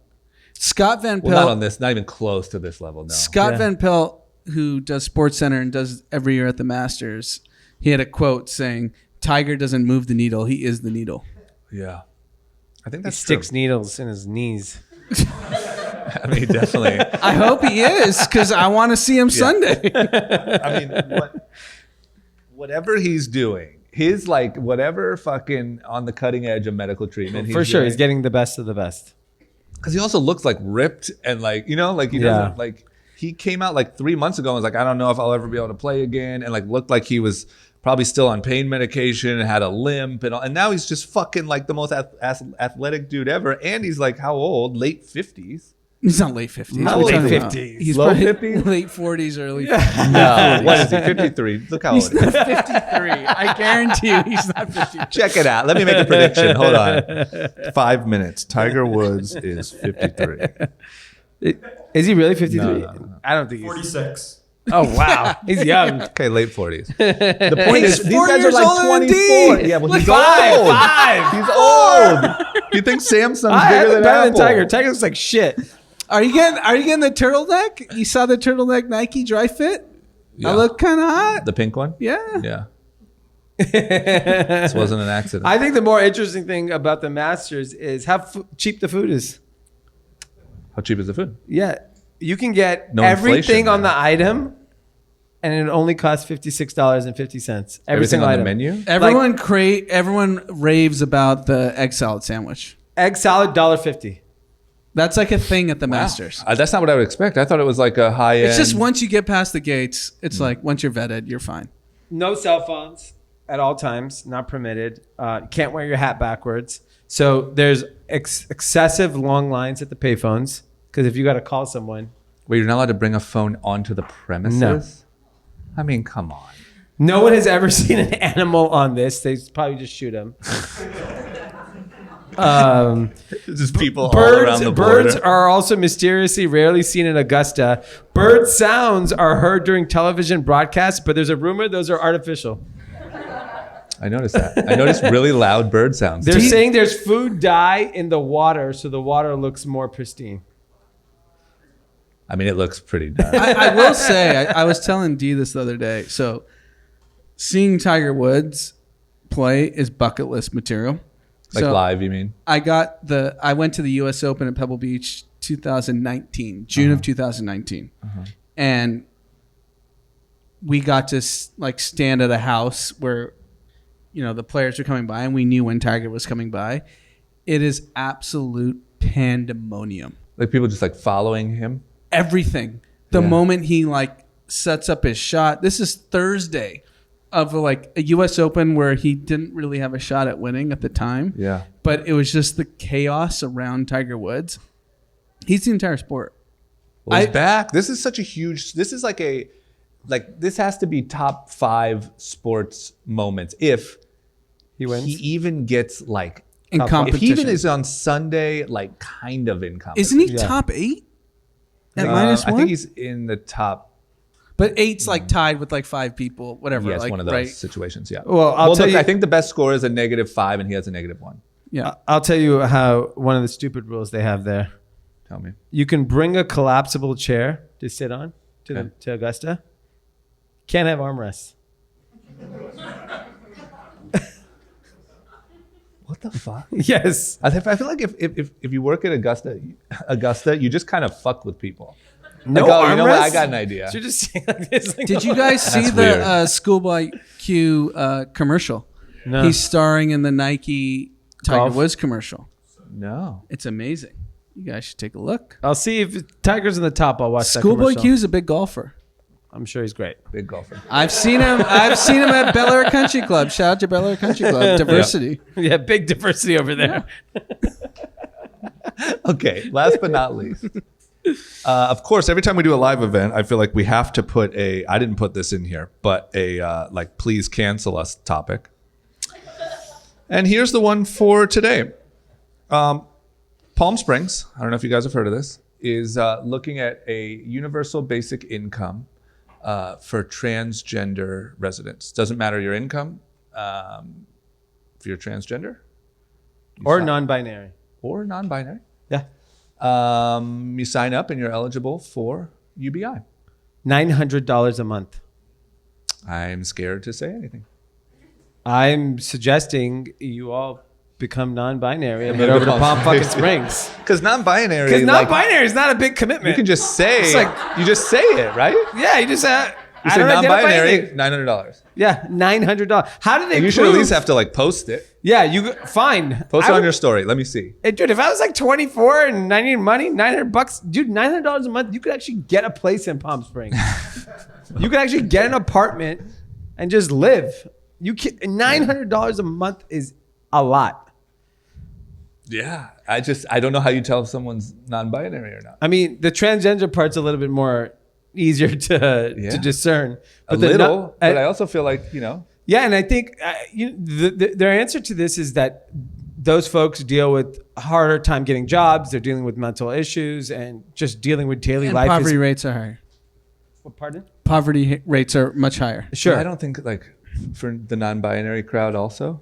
Scott Van Pelt. Well, not on this, not even close to this level, no. Scott Van Pelt, who does SportsCenter and does every year at the Masters, he had a quote saying, Tiger doesn't move the needle, he is the needle. Yeah. I think He that's sticks true. needles in his knees. I mean, definitely. I hope he is, because I want to see him Sunday. I mean, whatever he's doing, his like whatever fucking on the cutting edge of medical treatment. For sure, he's getting the best of the best. Because he also looks like ripped and like, like he doesn't like, he came out like 3 months ago and was like, I don't know if I'll ever be able to play again. And like looked like he was probably still on pain medication and had a limp and all. And now he's just fucking like the most athletic dude ever. And he's like, how old? Late 50s. He's not late 50s. Not What are you late talking about? 50s. He's Low probably 50s? late 40s, early No, what is he? 53. Look how old he is. 53. I guarantee you he's not 53. Check it out. Let me make a prediction. Hold on. 5 minutes. Tiger Woods is 53. Is he really 53? No. I don't think he's 46. Oh wow, he's young. Okay, late 40s. The point is, these 4 guys are years like older than 24. D. Yeah, well, he's Five, old. five. He's old. You think Samsung's I bigger than better Apple? than Tiger. Tiger looks like shit. Are you getting the turtleneck? You saw the turtleneck Nike dry fit? Yeah. I look kind of hot. The pink one? Yeah. Yeah. This wasn't an accident. I think the more interesting thing about the Masters is how cheap the food is. How cheap is the food? Yeah, you can get No everything inflation on there. the item, and it only costs $56.50. Every Everything single on item. the menu? Everyone raves about the egg salad sandwich. Egg salad, $1.50. That's like a thing at the Masters. That's not what I would expect. I thought it was like a high end. It's just once you get past the gates, it's like once you're vetted, you're fine. No cell phones at all times, not permitted. Can't wear your hat backwards. So there's excessive long lines at the payphones because if you got to call someone. Wait, you're not allowed to bring a phone onto the premises? No. I mean, come on. No one has ever seen an animal on this. They probably just shoot them. Just people all around the border. Birds are also mysteriously rarely seen in Augusta. Bird sounds are heard during television broadcasts, but there's a rumor those are artificial. I noticed that. I noticed really loud bird sounds. They're saying there's food dye in the water, so the water looks more pristine. I mean, it looks pretty nice. I will say, I was telling Dee this the other day. So seeing Tiger Woods play is bucket list material. Like So live, you mean? I went to the U.S. Open at Pebble Beach 2019, June of 2019. And we got to stand at a house where, the players were coming by and we knew when Tiger was coming by. It is absolute pandemonium. Like people just like following him? Everything. The moment he sets up his shot. This is Thursday of a U.S. Open where he didn't really have a shot at winning at the time. Yeah. But it was just the chaos around Tiger Woods. He's the entire sport. Well, he's back. This is such a huge. This is this has to be top 5 sports moments if He wins. he even gets In if competition. he even is on Sunday, kind of in competition. Isn't he top 8? At -1? I think he's in the top. But 8's tied with 5 people, whatever. Yeah, it's one of those right? situations. Yeah. Well, I'll tell you- I think the best score is a -5, and he has a -1. Yeah. I'll tell you how one of the stupid rules they have there. Tell me. You can bring a collapsible chair to sit on to Augusta. Can't have armrests. What the fuck? Yes. I feel like if you work at Augusta, you just kind of fuck with people. No you know what? I armrests? got an idea. So you're just saying like this. Did you guys see That's weird. the Schoolboy Q commercial? No. He's starring in the Nike Tiger Golf. Woods commercial. No. It's amazing. You guys should take a look. I'll see if Tiger's in the top. I'll watch that Schoolboy commercial. Q's a big golfer. I'm sure he's great. Big golfer. I've seen him at Bel Air Country Club. Shout out to Bel Air Country Club. Diversity. Yeah, big diversity over there. Okay. Last but not least. Of course, every time we do a live event, I feel like we have to put I didn't put this in here, but please cancel us topic. And here's the one for today. Palm Springs, I don't know if you guys have heard of this, is looking at a universal basic income for transgender residents. Doesn't matter your income. If you're transgender. Or non-binary. Or non-binary. Yeah. You sign up and you're eligible for UBI. $900 a month. I'm scared to say anything. I'm suggesting you all become non-binary and head over to Palm fucking Springs. Because non-binary. Because non-binary is not a big commitment. You can just say. It's you just say it, right? Yeah, you just You I say don't identify non-binary, anything. $900. Yeah, $900. How do they? You should at least have to post it. Yeah, you fine. Post it I on would- your story. Let me see. Hey, dude, if I was 24 and I needed money, $900, dude, $900 a month, you could actually get a place in Palm Springs. You could actually get an apartment and just live. $900 a month is a lot. Yeah. I don't know how you tell if someone's non-binary or not. I mean, the transgender part's a little bit more easier to discern. A little, but I also feel like, Yeah, and I think their answer to this is that those folks deal with a harder time getting jobs. They're dealing with mental issues and just dealing with daily And life. poverty rates are higher. Pardon? Poverty rates are much higher. Sure. I don't think like for the non-binary crowd also.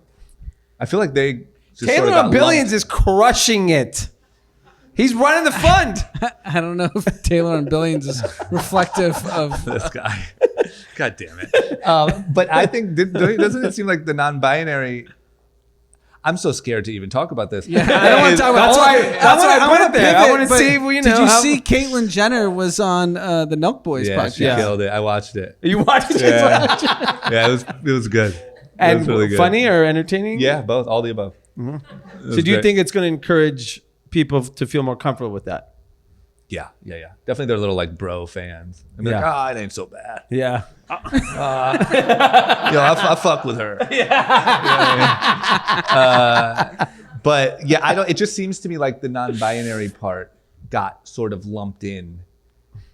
I feel like they just Taylor on Billions is crushing it. He's running the fund. I don't know if Taylor on Billions is reflective of this guy. God damn it. But I think, doesn't it seem like the non-binary... I'm so scared to even talk about this. Yeah, I don't want to talk about. That's why I went there. I want to see. Did you see Caitlyn Jenner was on the Milk Boys podcast? She killed it. I watched it. You watched it? Yeah, it was good. And it was really good. Funny or entertaining? Yeah, both, all the above. So do you think it's going to encourage people to feel more comfortable with that? Yeah. Definitely, they're little like bro fans. And they're like, it ain't so bad. Yeah. I fuck with her. But yeah, I don't. It just seems to me like the non-binary part got sort of lumped in,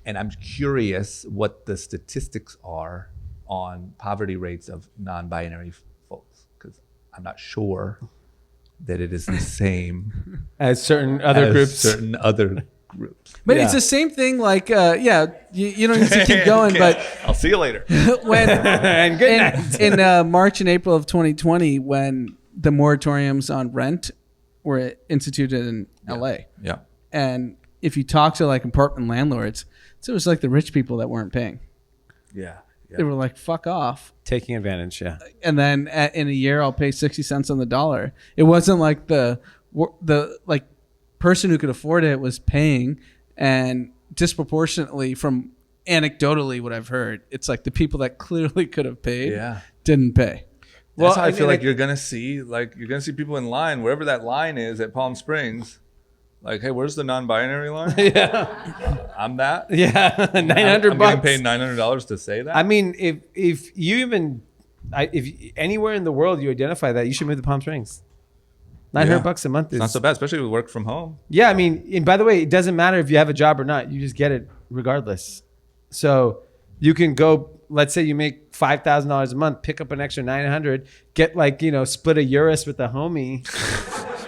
and I'm curious what the statistics are on poverty rates of non-binary folks, because I'm not sure that it is the same as certain other groups. Certain other groups. But it's the same thing. Like, you don't need to keep going. But I'll see you later. When and good night. in March and April of 2020, when the moratoriums on rent were instituted in LA, and if you talk to like apartment landlords, so it was like the rich people that weren't paying. Yeah. They were like, "Fuck off." Taking advantage, And then in a year, I'll pay 60 cents on the dollar. It wasn't like the like person who could afford it was paying, and disproportionately, from anecdotally what I've heard, it's like the people that clearly could have paid didn't pay. That's how I feel like you're gonna see people in line wherever that line is at Palm Springs. Like, hey, where's the non-binary line? Yeah, I'm that. Yeah, $900. I'm getting paid $900 to say that. I mean, if you even, if anywhere in the world you identify that, you should move to Palm Springs. $900 a month is not so bad, especially with work from home. Yeah, I mean, and by the way, it doesn't matter if you have a job or not. You just get it regardless. So you can go. Let's say you make $5,000 a month, pick up an extra $900, get split a Urus with a homie.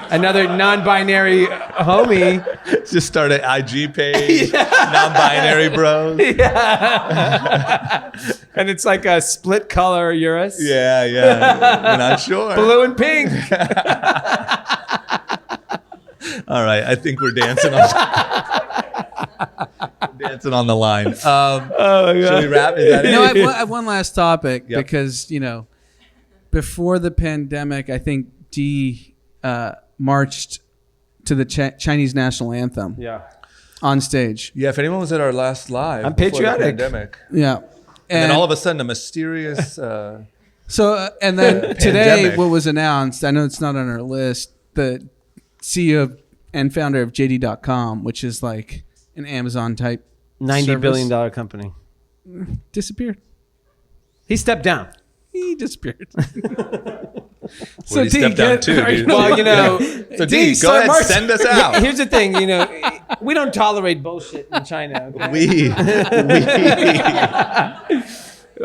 Another non-binary homie. Just start an IG page. Non-binary bros. Yeah. And it's like a split color Urus. Yeah. We're not sure. Blue and pink. All right. I think we're dancing on the line. Oh my God. Should we wrap? Is that it? No, I have one last topic because, before the pandemic, I think D marched to the Chinese national anthem. Yeah. On stage. Yeah, if anyone was at our last live, I'm before patriotic. the pandemic, Yeah. and then all of a sudden, a mysterious. So, and then today, what was announced, I know it's not on our list, the CEO and founder of JD.com, which is like an Amazon type $90 billion company. Disappeared. He stepped down. He disappeared. So D, step down too, dude. Well, so D, go ahead, send us out. Here's the thing, we don't tolerate bullshit in China. Okay? We.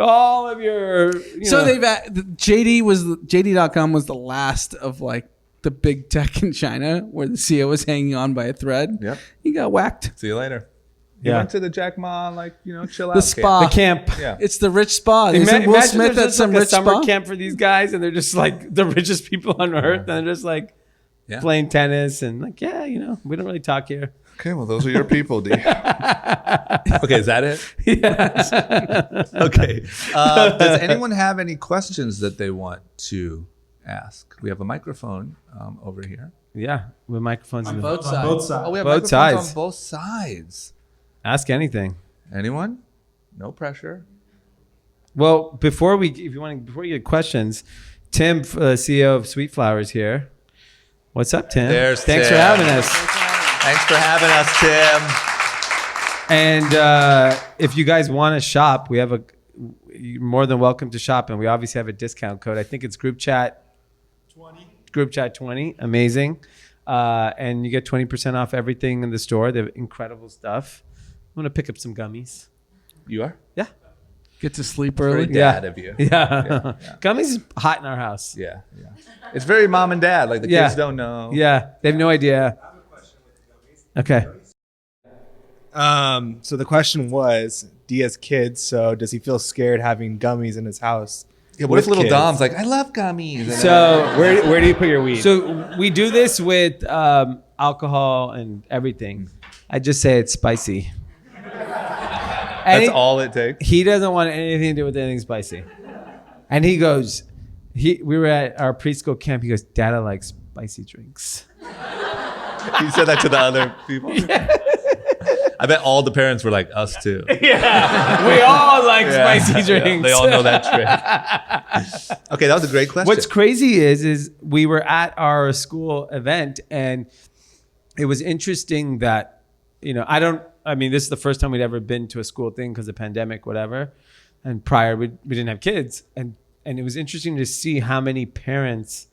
All of your. So they've JD.com was the last of like the big tech in China where the CEO was hanging on by a thread. Yep. He got whacked. See you later. He went to the Jack Ma, chill out. The spa. The camp. Yeah. It's the rich spa. Isn't Will Smith at some rich summer spa? camp for these guys, and they're just like the richest people on earth, and they're just like playing tennis and like, we don't really talk here. Okay, well, those are your people, D. Okay, is that it? Yes. Okay. Does anyone have any questions that they want to ask? We have a microphone over here. Yeah, with microphones On in both sides. both sides. Oh, we have Both microphones sides. on both sides. Ask anything. Anyone? No pressure. Well, before you get questions, Tim, CEO of Sweet Flower, is here. What's up, Tim? Thanks for having us. Thanks for having us, Tim. And if you guys want to shop, you're more than welcome to shop, and we obviously have a discount code. I think it's group chat 20. Group chat 20. Amazing. And you get 20% off everything in the store. They have incredible stuff. I'm gonna pick up some gummies. You are? Yeah. Get to sleep Very early. dad of you. Yeah. Gummies is hot in our house. Yeah. It's very mom and dad. Like the kids don't know. Yeah. They have no idea. Okay. So the question was, D has kids, so does he feel scared having gummies in his house? Yeah, what if with little kids? Dom's like, I love gummies. And So Where do you put your weed? So we do this with alcohol and everything. I just say it's spicy. that's all it takes. He doesn't want anything to do with anything spicy. And he goes, we were at our preschool camp. He goes, Dada likes spicy drinks. He said that to the other people. I bet all the parents were like, us too. Yeah. We all like spicy drinks. Yeah, they all know that trick. Okay, that was a great question. What's crazy is we were at our school event, and it was interesting that, this is the first time we'd ever been to a school thing because of pandemic, whatever. And prior, we didn't have kids. And it was interesting to see how many parents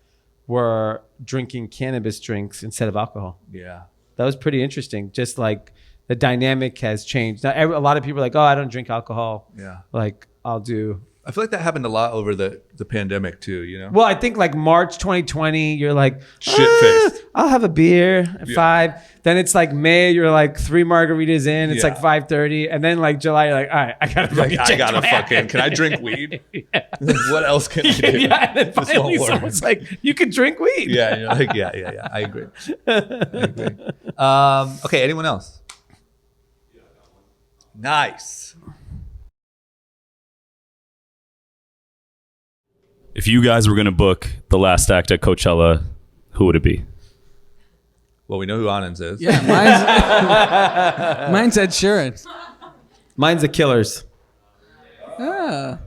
were drinking cannabis drinks instead of alcohol. Yeah. That was pretty interesting. Just like the dynamic has changed. Now, a lot of people are like, oh, I don't drink alcohol. Yeah. Like, I'll do. I feel like that happened a lot over the pandemic too, Well, I think like March 2020, you're like, shit-faced. I'll have a beer at 5. Then it's like May, you're like 3 margaritas in. It's like 5:30. And then like July, you're like, all right, I gotta fucking can I drink weed? What else can I do? Yeah, and then finally someone's like, you can drink weed. Yeah, and you're like, yeah. I agree. Okay, anyone else? Nice. If you guys were going to book the last act at Coachella, who would it be? Well, we know who Anand's is. Yeah, mine's Ed Sheeran. Mine's the Killers. Yeah.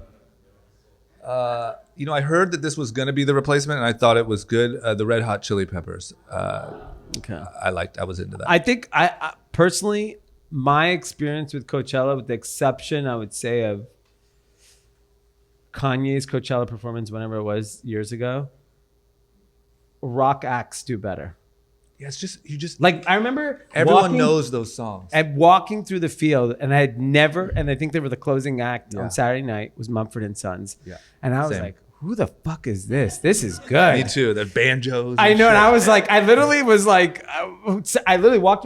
I heard that this was going to be the replacement, and I thought it was good. The Red Hot Chili Peppers. Okay. I was into that. I think I personally, my experience with Coachella, with the exception, I would say, of Kanye's Coachella performance, whenever it was years ago, rock acts do better. Yeah, it's just you just like I remember everyone knows those songs. And walking through the field, and I had never, and I think they were the closing act on Saturday night was Mumford and Sons. Yeah, and I was like, who the fuck is this? This is good. Me too. The banjos. I know, and I was like, I literally walked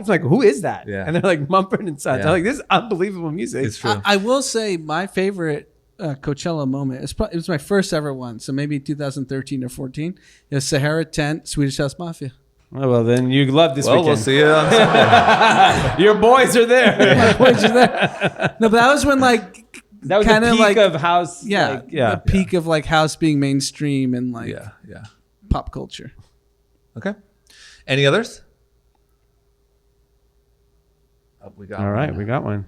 up to like, who is that? Yeah. And they're like Mumford and Sons. Yeah. I'm like, this is unbelievable music. It's true. I will say my favorite Coachella moment. It was my first ever one, so maybe 2013 or 14. It was Sahara Tent, Swedish House Mafia. Oh, well, then you love this weekend. We'll see you on Sunday. Your boys are there. My boys are there. No, but that was when like that was kind the of peak like of house. the peak of like house being mainstream and like pop culture. Okay. Any others? Oh, we got All right, we got one.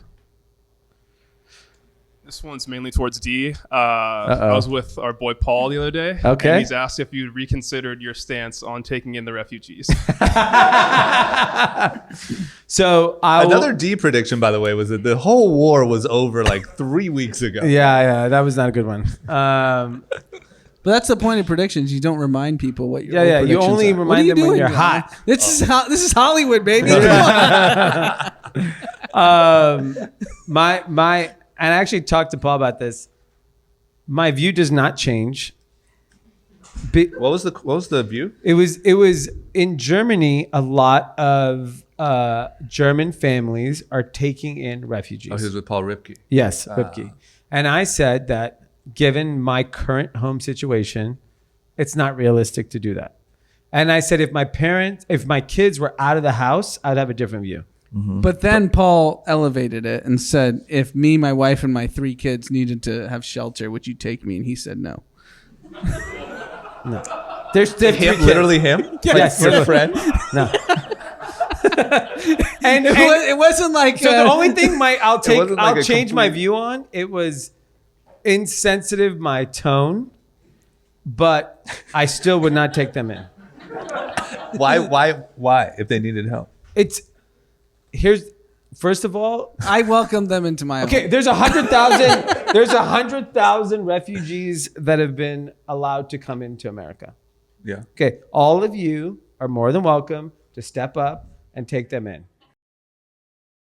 This one's mainly towards D. I was with our boy Paul the other day. Okay. And he's asked if you'd reconsidered your stance on taking in the refugees. So another D prediction, by the way, was that the whole war was over like 3 weeks ago. Yeah, that was not a good one. But that's the point of predictions. You don't remind people what your Yeah. You predictions only are. remind What are them when doing, you're guy? hot. This is Hollywood, baby. And I actually talked to Paul about this. My view does not change. What was the view? It was in Germany. A lot of German families are taking in refugees. Oh, he was with Paul Ripke. Yes, Ripke. And I said that given my current home situation, it's not realistic to do that. And I said if my kids were out of the house, I'd have a different view. Mm-hmm. But then Paul elevated it and said, if me, my wife, and my 3 kids needed to have shelter, would you take me? And he said no. No. There's him, literally him? Yes. Your friend? No. and it wasn't like... So the only thing I'll change my complete... view on, it was insensitive, my tone, but I still would not take them in. Why? If they needed help? First of all, I welcome them into my home. There's 100,000 there's 100,000 refugees that have been allowed to come into America. Yeah. Okay, all of you are more than welcome to step up and take them in.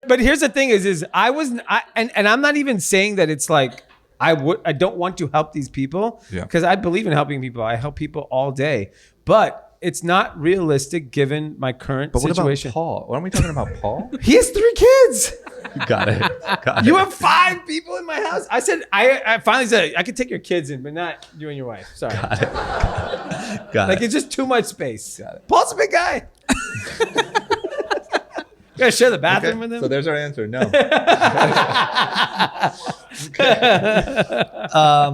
But here's the thing is I'm not even saying that it's like I don't want to help these people because I believe in helping people. I help people all day, but it's not realistic given my current situation. What about Paul? Why aren't we talking about Paul? He has 3 kids. Got it. You have 5 people in my house. I said, I finally said I could take your kids in, but not you and your wife. Sorry. Got it. It's just too much space. Got it. Paul's a big guy. You gotta share the bathroom with him. So there's our answer. No.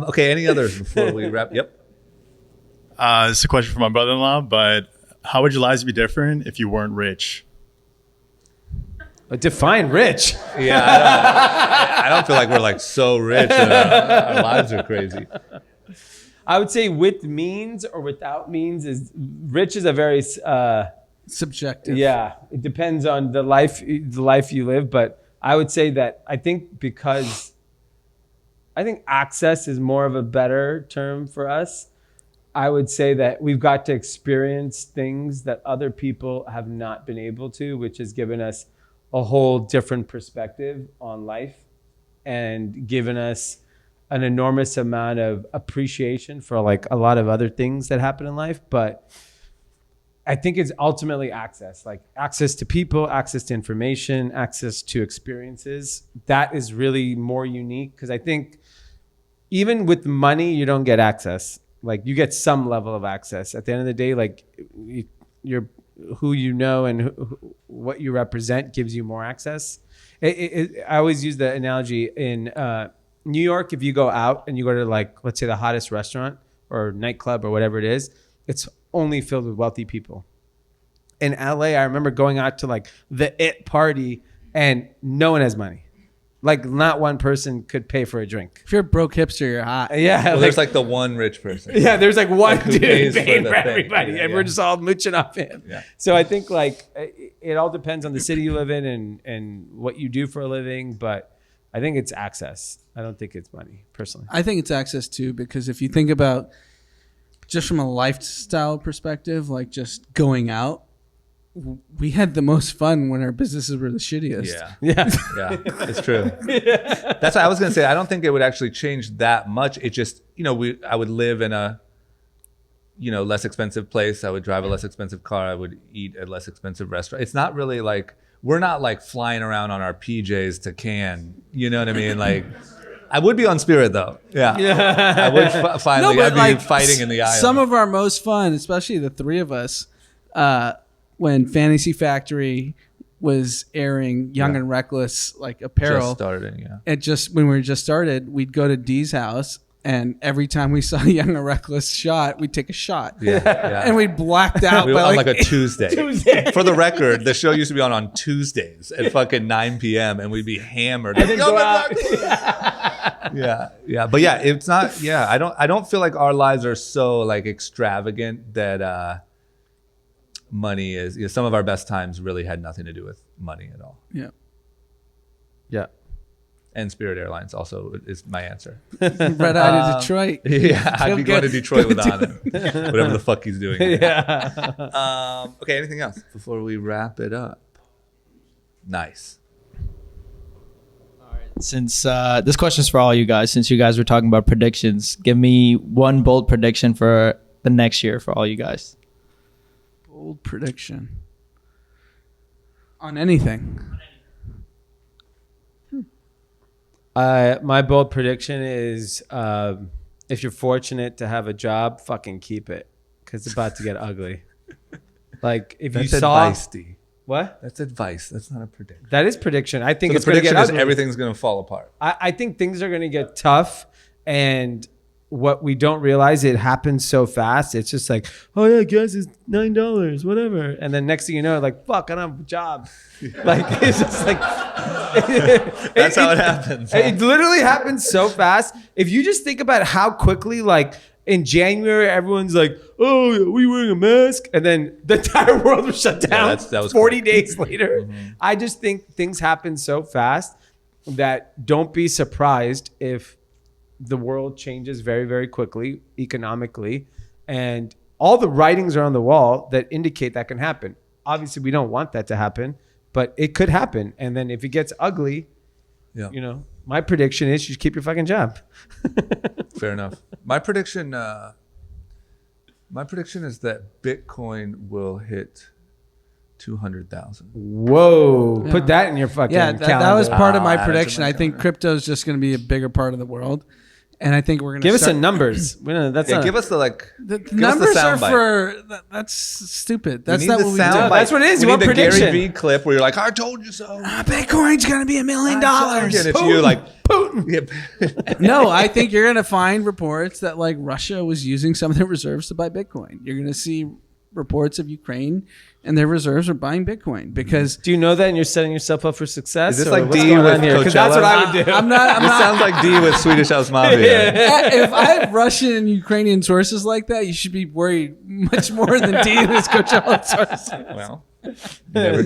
Okay. Any others before we wrap? Yep. This is a question for my brother-in-law, but how would your lives be different if you weren't rich? Define rich. Yeah, I don't feel like we're like so rich and our lives are crazy. I would say with means or without means is rich is a very subjective. Yeah, it depends on the life you live, but I would say that I think access is more of a better term for us. I would say that we've got to experience things that other people have not been able to, which has given us a whole different perspective on life and given us an enormous amount of appreciation for like a lot of other things that happen in life. But I think it's ultimately access, like access to people, access to information, access to experiences. That is really more unique because I think even with money, you don't get access. Like you get some level of access. At the end of the day, like you're who you know and what you represent gives you more access. I always use the analogy in New York. If you go out and you go to like, let's say the hottest restaurant or nightclub or whatever it is, it's only filled with wealthy people. In LA, I remember going out to like the IT party and no one has money. Like not one person could pay for a drink. If you're a broke hipster, you're hot. Yeah. Well, there's like the one rich person. Yeah, there's like one dude paying for thing. everybody, and we're just all mooching off him. Yeah. So I think like it all depends on the city you live in and what you do for a living, but I think it's access. I don't think it's money, personally. I think it's access too, because if you think about just from a lifestyle perspective, like just going out, we had the most fun when our businesses were the shittiest. Yeah, it's true. That's what I was gonna say. I don't think it would actually change that much. It just, I would live in a, less expensive place. I would drive a less expensive car. I would eat at a less expensive restaurant. It's not really like we're not like flying around on our PJs to Cannes. You know what I mean? Like, I would be on Spirit though. Yeah. I would finally. I'd be like, fighting in the aisle. Some of our most fun, especially the 3 of us. When Fantasy Factory was airing Young and Reckless like apparel. Just started, yeah. When we just started, we'd go to Dee's house, and every time we saw Young and Reckless shot, we'd take a shot. Yeah. And we blacked out we were by on like a Tuesday. For the record, the show used to be on Tuesdays at fucking 9 p.m. and we'd be hammered. And then go out. Yeah. But yeah, it's not. Yeah, I don't feel like our lives are so like extravagant that. Money is some of our best times really had nothing to do with money at all. Yeah. And Spirit Airlines also is my answer. Red Eye to Detroit. Yeah, I'd be going to Detroit with Anand. Whatever the fuck he's doing. Yeah. Okay, anything else before we wrap it up? Nice. Since this question is for all you guys, since you guys were talking about predictions, give me one bold prediction for the next year for all you guys. Bold prediction on anything. My bold prediction is if you're fortunate to have a job, fucking keep it, because it's about to get ugly. Like if That's you saw advice, D. What? That's advice. That's not a prediction. That is prediction. I think So it's the going to get prediction is ugly. everything's going to fall apart. I think things are going to get tough, and what we don't realize, it happens so fast. It's just like, oh yeah, gas is $9, whatever, and then next thing you know, like, fuck, I don't have a job. Like it's just like That's how it happens. Huh? It literally happens so fast. If you just think about how quickly, like in January, everyone's like, oh, are we wearing a mask? And then the entire world was shut down. That was 40 quick. days later. I just think things happen so fast that don't be surprised if the world changes very, very quickly economically. And all the writings are on the wall that indicate that can happen. Obviously, we don't want that to happen, but it could happen. And then if it gets ugly, Yeah. My prediction is you should keep your fucking job. Fair enough. My prediction is that Bitcoin will hit 200,000. Whoa! Yeah. Put that in your fucking Yeah, calendar. that was part of my Add it to prediction. my I think calendar. crypto is just going to be a bigger part of the world, and I think we're going to Give us some numbers. That's Yeah, not, give us the The give us numbers the are soundbite. for that's stupid. That's We need not the what we do. soundbite. That's what it is. We You want need the prediction. Gary Vee clip where you're like, "I told you so." Bitcoin's going to be $1 million. And it's you like Putin. No, I think you're going to find reports that like Russia was using some of their reserves to buy Bitcoin. You're going to see reports of Ukraine and their reserves are buying Bitcoin because Do you know that and you're setting yourself up for success? Is this or like what's D going with on here? 'Cause that's Coachella? what I would do. I'm not. This sounds like D with Swedish House Mafia. If I have Russian and Ukrainian sources like that, you should be worried much more than D and his Coachella sources. Well,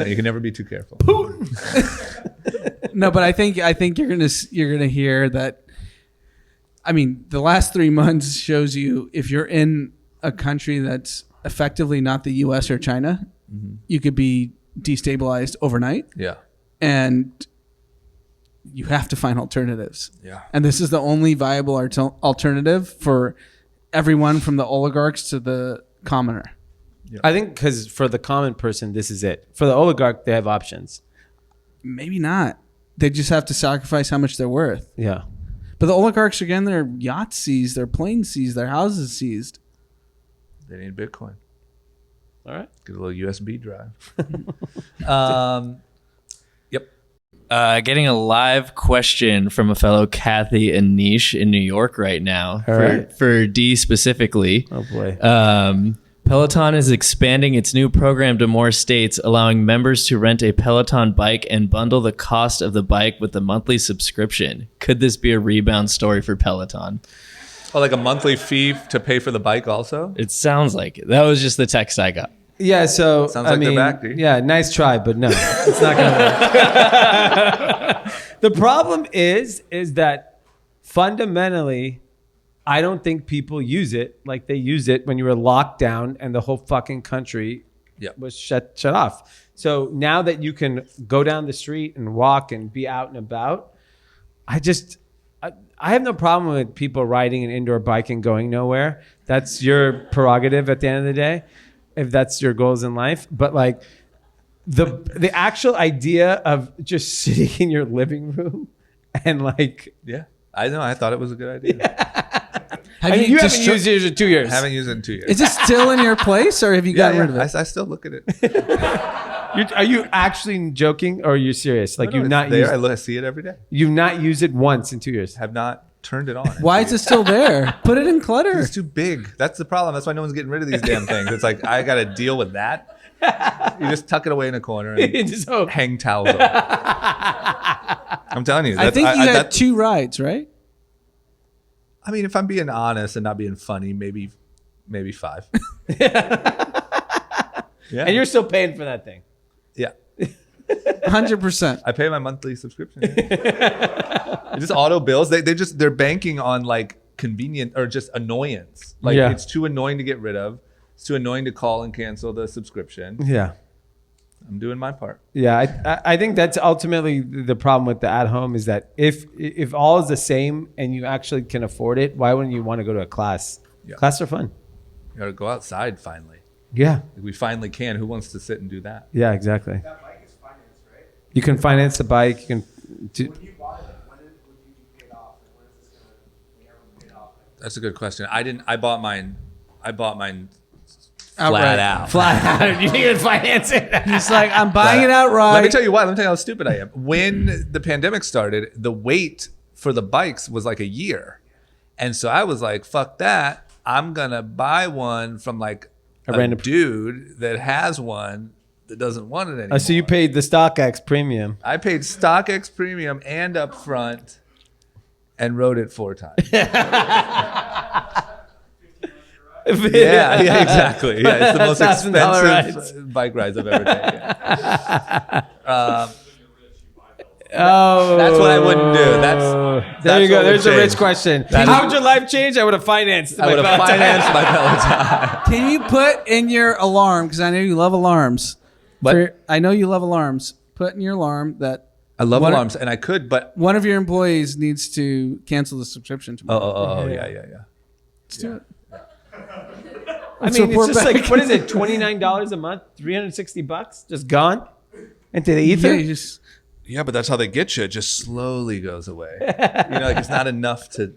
you can never be too careful. No, but I think you're gonna hear that. I mean, the last 3 months shows you if you're in a country that's effectively not the U.S. or China, you could be destabilized overnight, Yeah. and you have to find alternatives. Yeah. And this is the only viable alternative for everyone from the oligarchs to the commoner. I think because for the common person, this is it. For the oligarch, they have options. Maybe not. They just have to sacrifice how much they're worth. Yeah. But the oligarchs are getting their yachts seized, their planes seized, their houses seized. They need Bitcoin. All right. Get a little USB drive. Yep. Getting a live question from a fellow Kathy and Niche in New York right now for D specifically. Oh boy. Peloton is expanding its new program to more states, allowing members to rent a Peloton bike and bundle the cost of the bike with the monthly subscription. Could this be a rebound story for Peloton? Oh, like a monthly fee to pay for the bike also? It sounds like it. That was just the text I got. Yeah, so Sounds like they're back, dude. Yeah, nice try, but no, it's not gonna work. The problem is that fundamentally, I don't think people use it like they used it when you were locked down and the whole fucking country was shut off. So now that you can go down the street and walk and be out and about, I have no problem with people riding an indoor bike and going nowhere. That's your prerogative at the end of the day, if that's your goals in life. But like the actual idea of just sitting in your living room and like, yeah, I know. I thought it was a good idea. you haven't used it in 2 years. I haven't used it in 2 years. Is it still in your place, or have you gotten rid of it? I still look at it. Are you actually joking, or are you serious? Like No, you've it's not there. used? I see it every day. You've not used it once in 2 years. Have not turned it on. Why is it still there? Put it in clutter. It's too big. That's the problem. That's why no one's getting rid of these damn things. It's like I got to deal with that. You just tuck it away in a corner and Just hope. hang towels over. I'm telling you. I think you had that- 2 rides, right? I mean, if I'm being honest and not being funny, maybe 5. Yeah. And you're still paying for that thing. Yeah. 100%. I pay my monthly subscription. It's just auto bills. They're banking on like convenient or just annoyance. Like it's too annoying to get rid of. It's too annoying to call and cancel the subscription. Yeah. I'm doing my part. Yeah, I think that's ultimately the problem with the at home is that if all is the same and you actually can afford it, why wouldn't you want to go to a class? Yeah. Classes are fun. You got to go outside finally. Yeah. We finally can. Who wants to sit and do that? Yeah, exactly. That bike is financed, right? You can finance the bike. You can. When you bought it, when would you be paid off? When is this going to be paid off? That's a good question. I bought mine Outright. flat out. You need to finance it. He's like, I'm buying it outright. Let me tell you why. Let me tell you how stupid I am. When the pandemic started, the wait for the bikes was like a year. And so I was like, fuck that. I'm going to buy one from like a random dude that has one that doesn't want it anymore. So you paid the StockX premium. I paid StockX premium and up front and rode it 4 times. Yeah, exactly. Yeah, it's the most expensive bike rides I've ever taken. That's what I wouldn't do. There you go. what There's would a rich change. question. How would your life change? I would have financed. I would have financed my Peloton. Can you put in your alarm, because I know you love alarms. What? I know you love alarms. Put in your alarm that I love alarms, and I could, but one of your employees needs to cancel the subscription tomorrow. Oh, yeah. Let's do it. I mean, it's just like, what is it? $29 a month, $360, just gone into the ether. Yeah, but that's how they get you. It just slowly goes away. Like it's not enough to.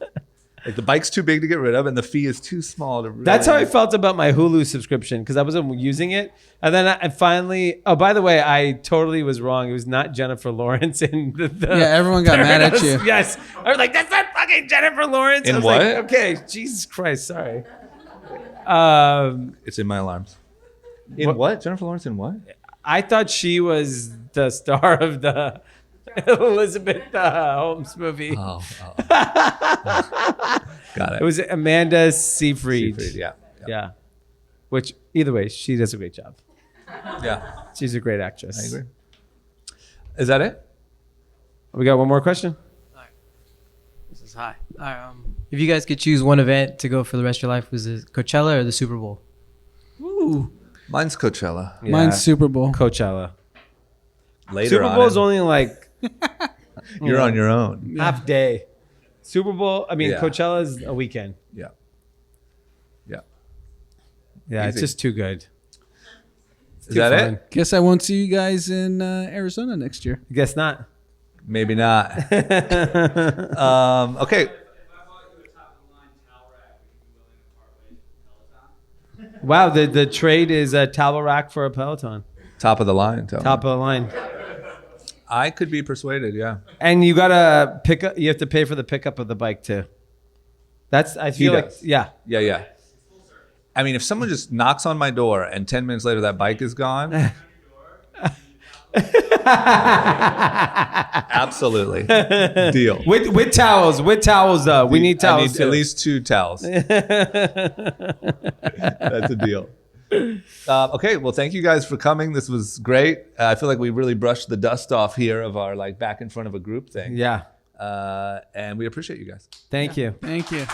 Like the bike's too big to get rid of, and the fee is too small to. Really... That's how I felt about my Hulu subscription because I wasn't using it, and then I finally. Oh, by the way, I totally was wrong. It was not Jennifer Lawrence in the yeah, everyone got mad at you. Yes, I was like, "That's not fucking Jennifer Lawrence." In I was what? Like, okay, Jesus Christ, sorry. It's in my alarms. In what? Jennifer Lawrence in what? I thought she was the star of the Elizabeth Holmes movie. Oh. Got it. It was Amanda Seyfried. Yeah. Which, either way, she does a great job. Yeah. She's a great actress. I agree. Is that it? We got one more question. This is high. If you guys could choose one event to go for the rest of your life, was it Coachella or the Super Bowl? Ooh. Mine's Coachella. Yeah. Mine's Super Bowl. Coachella. Later Super on Bowl's only like you're on your own. half day. Super Bowl, I mean, Yeah. Coachella's a weekend. Yeah. Yeah, it's Easy. just too good. Is that it? Guess I won't see you guys in Arizona next year. Guess not. Maybe not. Okay. Wow, the trade is a towel rack for a Peloton. Top of the line. Top of the line. I could be persuaded, yeah. And you gotta pick up. You have to pay for the pickup of the bike too. That's I feel like yeah. Yeah. I mean, if someone just knocks on my door and 10 minutes later that bike is gone, absolutely deal. With towels though. We need towels. I need too. at least 2 towels. That's a deal. Okay, well, thank you guys for coming. This was great. I feel like we really brushed the dust off here of our like back in front of a group thing. Yeah. And we appreciate you guys. Thank you. Thank you.